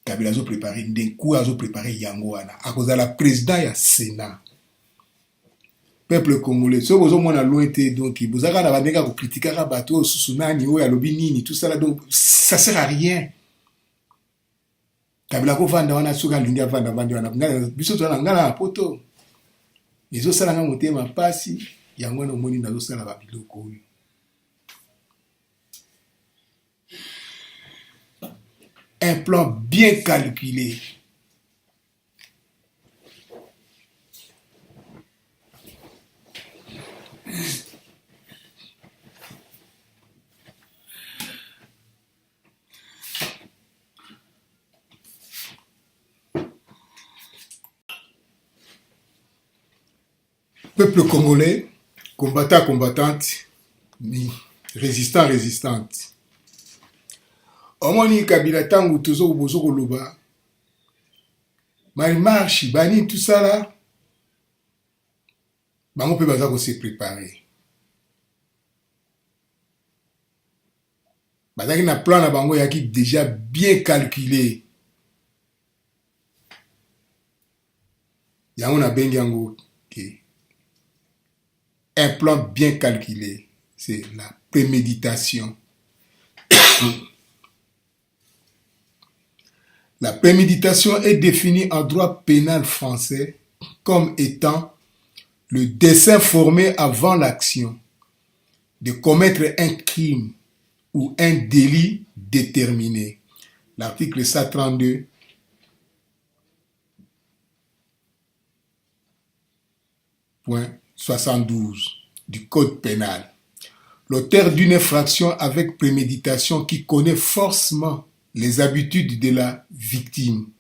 Kabila azo préparé ndeku azo préparé yango wana akozala président ya Sénat. Peuple congolais, so bozo mona loin donc bozaka na bandeka ko critiquer ka bato susu nani oyo alobi nini tout ça là, donc ça sert à rien. Kabila ko vanda wana suka linga vanda wana ngana biso to na ngana poto ezo sala nga motema pasi yango na moni na zo sala ba biloko oyo. Un plan bien calculé. Peuple congolais, combattant, combattante, résistant, résistante. Omoni Kabila tangu tozo bozo koloba. Marche, bani tout ça là. Bango pe baza ko se préparer. Bazaki na plan na bango yaki déjà bien calculé. Yango na bengi yango ke. Un plan bien calculé, c'est la préméditation. La préméditation est définie en droit pénal français comme étant le dessein formé avant l'action de commettre un crime ou un délit déterminé. L'article 132.72 du Code pénal. L'auteur d'une infraction avec préméditation qui connaît forcément les habitudes de la victime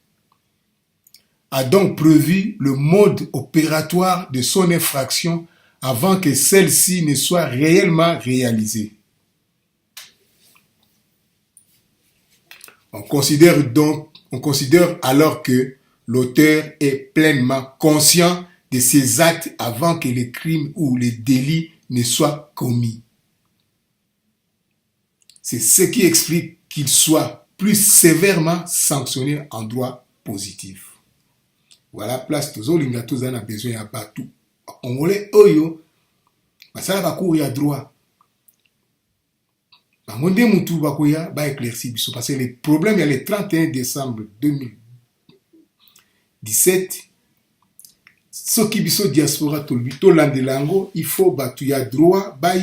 a donc prévu le mode opératoire de son infraction avant que celle-ci ne soit réellement réalisée. On considère alors que l'auteur est pleinement conscient de ses actes avant que les crimes ou les délits ne soient commis. C'est ce qui explique qu'il soit plus sévèrement sanctionné en droit positif. Voilà, place tozolinga tozana besoin ya batu. Ongolais oyo, basala bakour ya droit. Bangonde mutu bakoya ba éclairci biso parce que les problèmes il y a le 31 décembre 2017. Soki biso diaspora tolbi to landelango, il faut batu ya droit ba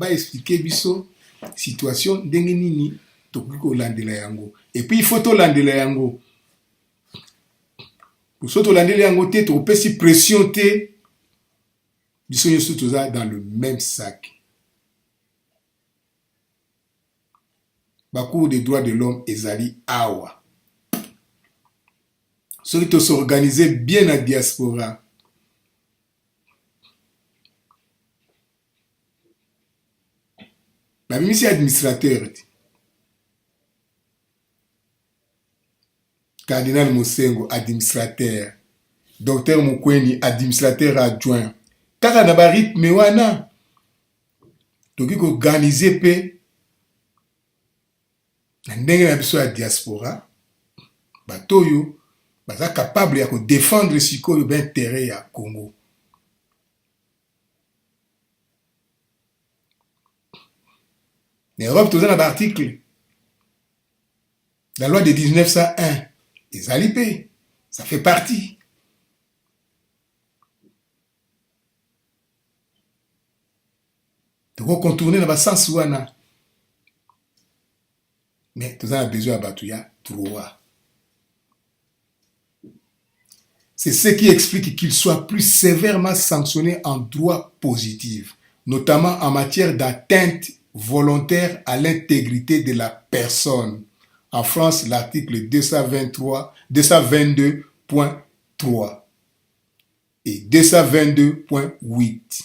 expliquer biso situation ndenge nini tokiko landela yango. Et puis il faut to landela yango. Pour ça to landela yango te to pesi pression te biso yesu toza dans le même sac. Bakour des droits de l'homme ezali awa. Soki to s'organiser bien à diaspora. La ministre administrateur, Cardinal Mosengo, administrateur, Docteur Mukweni, administrateur adjoint. Kaka na ba rythme wana, toki ko organiser pe na ndenge na biso ya diaspora, batoyo baza capable ya ko défendre sikoyo ba intérêt ya Congo. L'Europe, tout un article. La loi de 1901, les alipés, ça fait partie. Donc, on contourne dans le sens où on a. Mais tout a besoin de droit. C'est ce qui explique qu'il soit plus sévèrement sanctionné en droit positif, notamment en matière d'atteinte volontaire à l'intégrité de la personne. En France, l'article 222.3 et 222.8.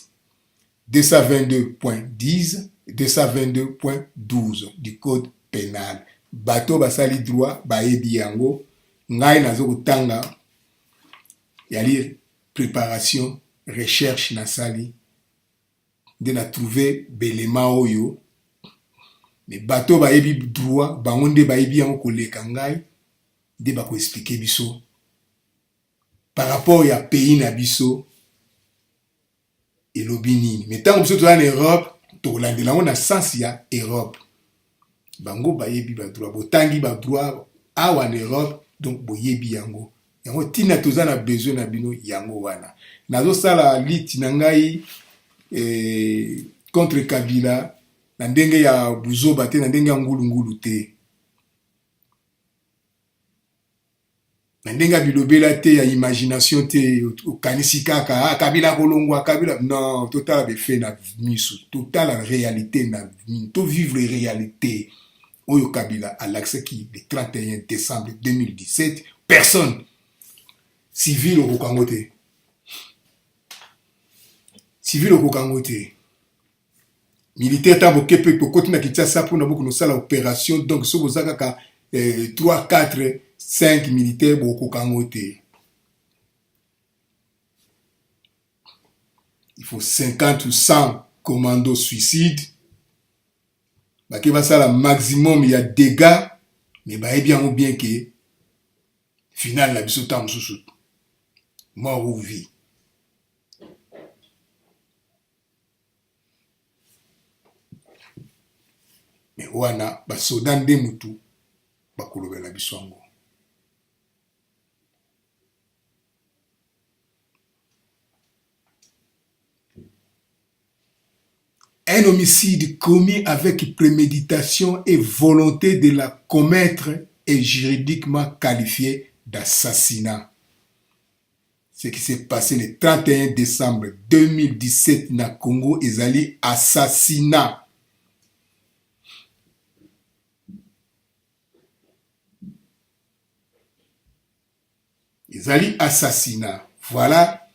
222.10, 222.12 du code pénal. Bato basali droit baebi yango ngai nazo kutanga yali préparation recherche nasali de na trouver belema oyo mais bato baebi droit bango nde baebi yango koleka ngai de bako expliquer biso par rapport ya pays na biso elobi nini mais tant biso toza na Europe tolandela ngo na sens ya Europe bango bayebi ba droit botangi ba droit awa na Europe donc boyebi yango yango tina toza na besoin na bino yango wana nazo sala liti na ngai contre Kabila na ndenge ya buzoba te na ndenge ya ngulu te na ndenge ya bilobela te ya imagination te okanisi kaka Kabila kolongwa Kabila non total befe na misu total la réalité na to vivre réalité oyo Kabila à l'accès qui le 31 décembre 2017 personne civil au Congo te civil au Congo te militaire tambo kepe kokoti na Kinshasa pour na boko no sala opération donc so bozaka ka 3 4 5 militaires au Congo te il faut 50 ou 100 commandos suicides baki basala maximum ya dégâts mais ba bien bien que final la biso tam susu mort ou vie mais wana ba soda nde mutu bakolobela biso yango un homicide commis avec préméditation et volonté de la commettre est juridiquement qualifié d'assassinat. Ce qui s'est passé le 31 décembre 2017 na Congo ezali assassinat. Ezali assassinat. Voilà.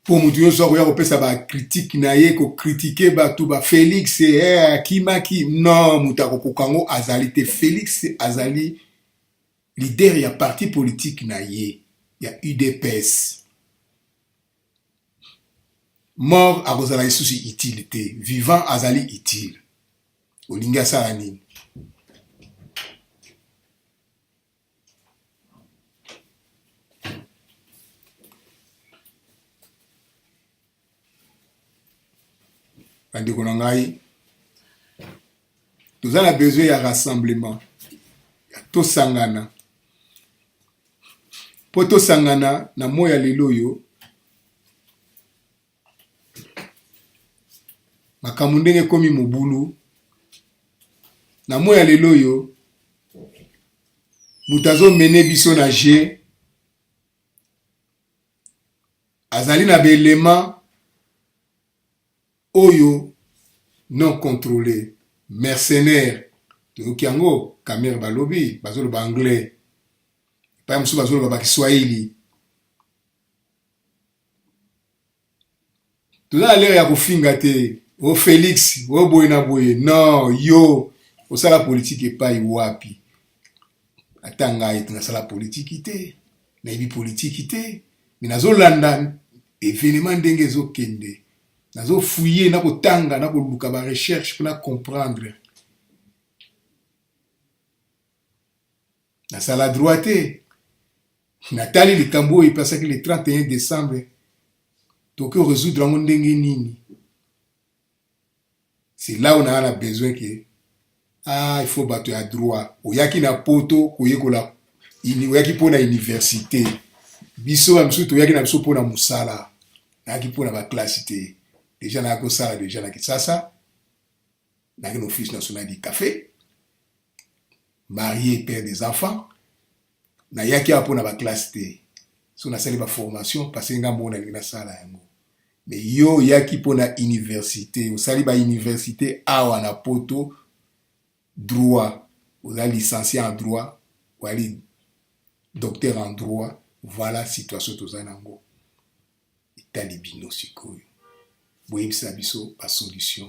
Pour mutu yo so ko pesa ba critique na ye ko critiquer ba tout ba Félix Kimaki non mutako kokango azali te Félix azali leader ya parti politique na ye ya UDPS mort akozala isusi utilité vivant azali utile olinga sala nini bandeko na ngai toza na besoin ya rassemblement ya tosangana po tosangana na moya lelo oyo makambo ndenge ekomi mobulu na moya lelo oyo moto azomene biso na je azali na baelema oyo non contrôlé mercenaire toyoki yango Kamer balobi bazoloba anglais pa mosusu bazoloba bakiswahili toza na lere ya kofinga te o Félix o boye na boye non yo osala politike epai wapi ata ngai tunasala politiki te nayebi politiki te me nazolanda événement ndenge ezokende nazo fouiller na kotanga na koluka ba recherche pour na comprendre na sala droite natali likambo oyo epasaki le 31 décembre toke résoudre yango ndenge nini c'est là où on a besoin que il faut bato ya droit oyaki na poto koyekola oyaki mpona université biso bamisu toyaki na biso mpona mosala nayaki mpona baklasse te déjà na kosala déjà na Kinshasa na office national du café marié père des enfants na yaki apo na ba classe te so na sali ba formation parce que ngambo na ngina sala yango mais yo yaki po na université o sali ba université awa na poto droit vous êtes licencié en droit, vous êtes docteur en droit, voilà la situation de Zanango. Italibino sikoyo. Boyim sabiso la solution.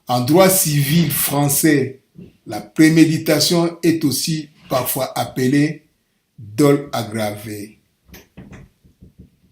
En droit civil français, la préméditation est aussi parfois appelée dol aggravé.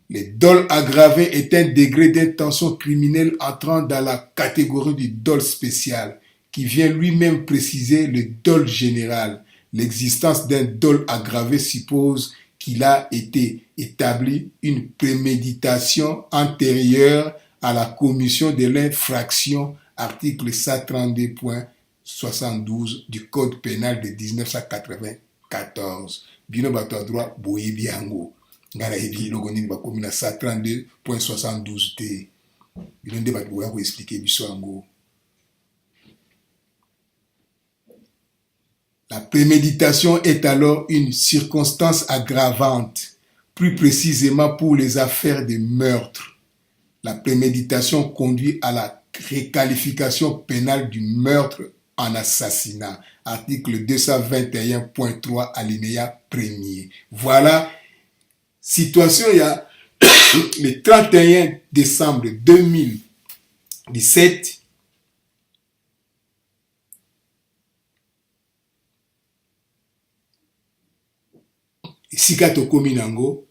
Le dol aggravé est un degré d'intention criminelle entrant dans la catégorie du dol spécial, qui vient lui-même préciser le dol général. L'existence d'un dol aggravé suppose qu'il a été établi une préméditation antérieure à la commission de l'infraction, article 132.72 du Code pénal de 1994. Bino bato droit boyebi yango. Ngala ebi logo nini bakomi na 132.72 te. Bino nde bato boya ko expliquer biso yango. La préméditation est alors une circonstance aggravante, plus précisément pour les affaires de meurtre. La préméditation conduit à la réqualification pénale du meurtre en assassinat. Article 221.3 alinéa 1er. Voilà, situation il y a le 31 décembre 2017. Sika tokomi nango,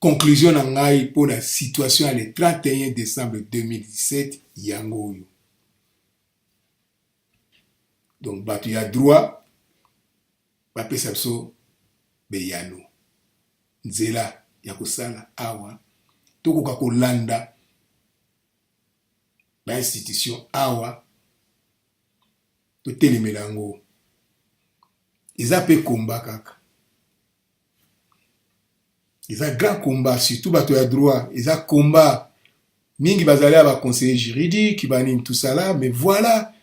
conclusion na ngai pour la situation le 31 décembre 2017 yango yo. Donc bato ya droit bapesa biso beyano nzela ya kosala awa tokoka kolanda ba institution awa totelemela yango eza pe komba kaka. Ils ont un grand combat, surtout bato ya droit. Ils ont un combat. Mingi bazali à conseiller juridique, banim tout ça là, mais voilà.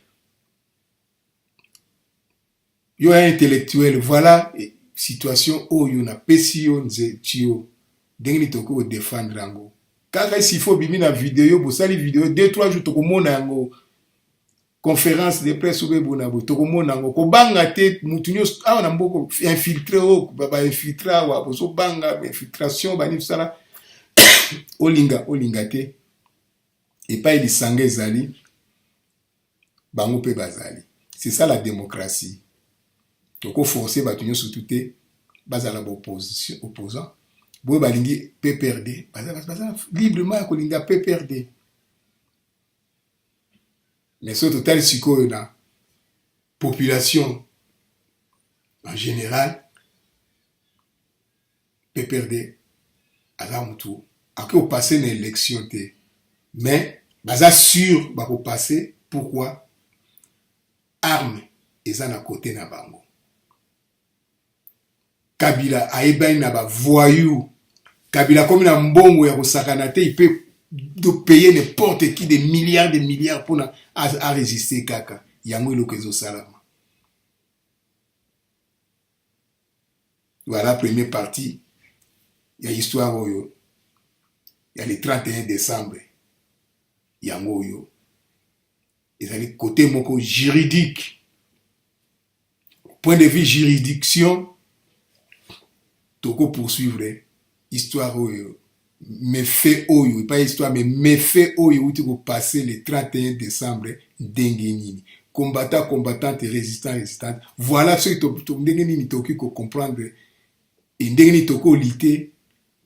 Yo un intellectuel, voilà situation où yo na pesio nze tio. Dengi toko défendre yango. Kaka s'il faut bimi na vidéo, bo sali vidéo 2-3 jours toko mona yango. Conférence de presse ou bonabo toko mona yango ko banga te mutu nyos awa na mboko infiltré o ba infiltra wa bo so banga infiltration ba ni sala olinga te et pas il sangé zali bango pe bazali. C'est ça la démocratie. Toko forcer ba tunyo surtout te bazala ba opposant bo balingi pe perdre bazala librement ko linga pe perdre. Mais ce total sikoyo na population en général peut perdre à mutu après au passer une élection te mais baza sûr ba ko passer pourquoi arme eza na côté na bango Kabila aibani na ba voyou Kabila comme na mbongo ya kosakana te il peut de payer n'importe qui des milliards pour à résister kaka yango iloko ezo salama. Voilà la première partie. Il y a l'histoire oyo. Il y a le 31 décembre. Yango oyo. Et ça le côté moko juridique. Au point de vue juridiction, toko poursuivre histoire oyo. Mais fait oyo, pas histoire, mais fait oyo où tu peux passer le 31 décembre d'Engenini. Combattant et résistant. Voilà ce que Ndengenini toki ko comprendre. Et Ndengenini toko lité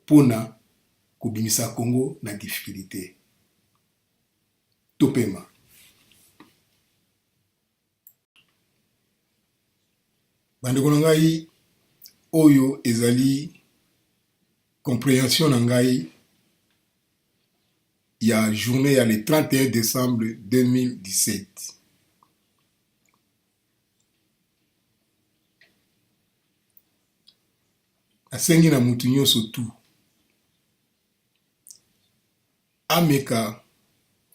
pour na kubimisa Congo na difficulté. Topema. Bandeko ngai oyo ezali compréhension nangai il y a journée il y a le 31 décembre 2017 asengi na mutu nyonso tu ameka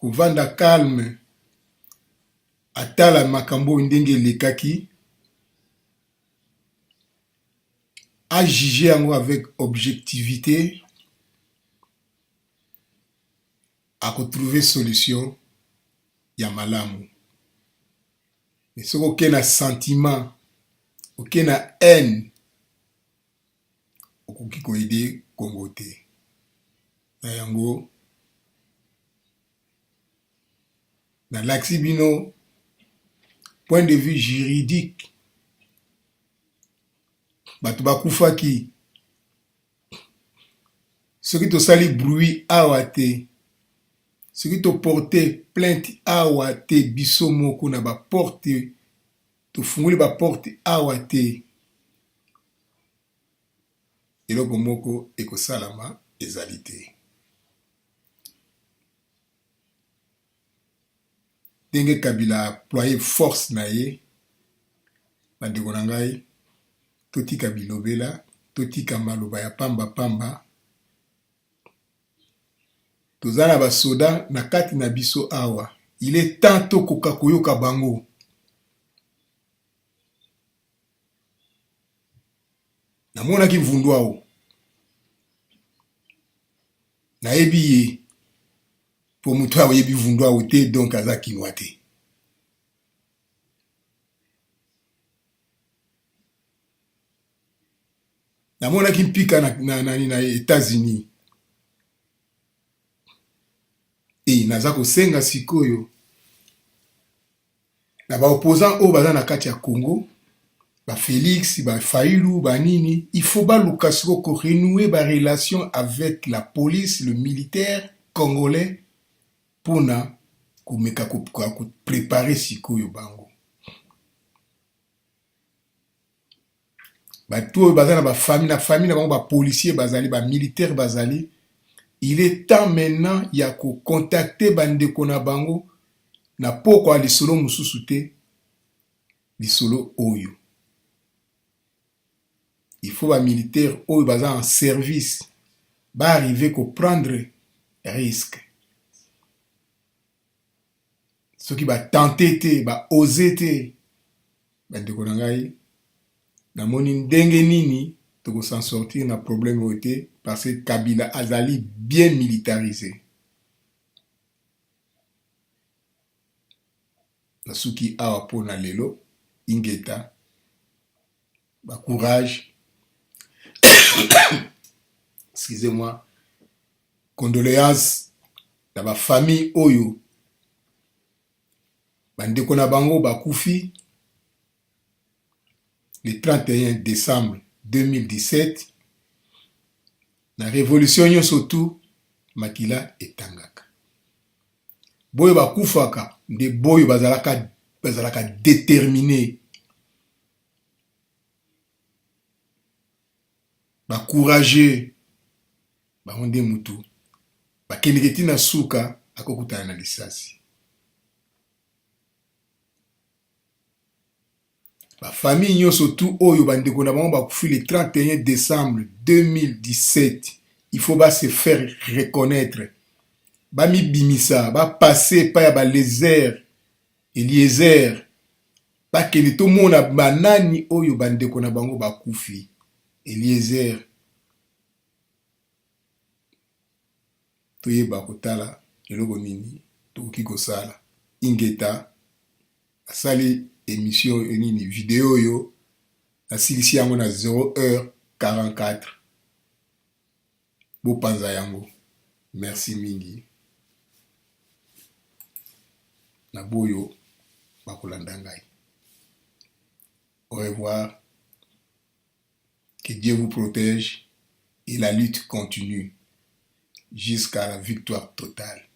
kovanda calme atala makambo ndenge lekaki à juger avec objectivité, à trouver solution ya malamu. Mais soki oke na sentiment, oke na haine, okoki koyede Congo te. Na yango na laksi bino point de vue juridique, bato bakufaki soki tosali bruit awa te, soki toporte plainte awa te, biso moko na baporte, tofungoli baporte awa te, eloko moko ekosalama ezali te. Ndenge Kabila aploye force na ye, bandeko na ngai, totika bilobela, totika maloba ya pamba pamba. Toza na basoda na kati na biso awa. Il est temps tokoka koyoka bango. Namonaki mvundu awo. Nayebi ye. Po mutu awo yebi mvundu awo te, donc aza kinwa te. Namonaki mpika na États-Unis. Naza kosenga sikoyo na ba opposant oyo baza na kati ya Congo, ba Félix, ba Fayulu, ba nini, il faut baluka siko ko renouer ba relation avec la police, le militaire congolais pona komeka ko préparer sikoyo bango. Bato oyo baza na ba famille na bango, ba policier bazali, ba militaire bazali. Il est temps maintenant ya ko contacter bandeko na bango na poko lisolo mususu te, lisolo oyo. Il faut ba militaire oyo baza en service ba arriver ko prendre risque. Soki ba tenter te, ba oser te, bandeko na ngai, na moni ndenge nini toko s'en sortir na problème oyo te, parce que Kabila azali bien militarisé. Nasuki awa pona lelo, ingeta, ba courage, excusez-moi, condoléances na ba famille oyo, bandeko na bango bakufi, le 31 décembre 2017, la révolution nyonso tu makila etangaka. Boyo bakufaka, nde boyo bazalaka déterminé, bakourageux, baonde mutu, bakendeki na suka akokutana na lisasi. La famille nyonso tu oyo bandeko na bango bakufi le 31 décembre 2017, il faut ba se faire reconnaître. Ba mi bimisa, ba passer pa ya ba lézère, Eliezer, ba kende to mona banani oyo bandeko na bango bakufi. Eliezer, toyeba kotala eloko nini tokoki kosala. Ingeta asali émission nini vidéo yo asilisi yango na 0h44. Bopanza yango. Merci mingi. Na boyo bakolanda ngai. Au revoir. Que Dieu vous protège et la lutte continue jusqu'à la victoire totale.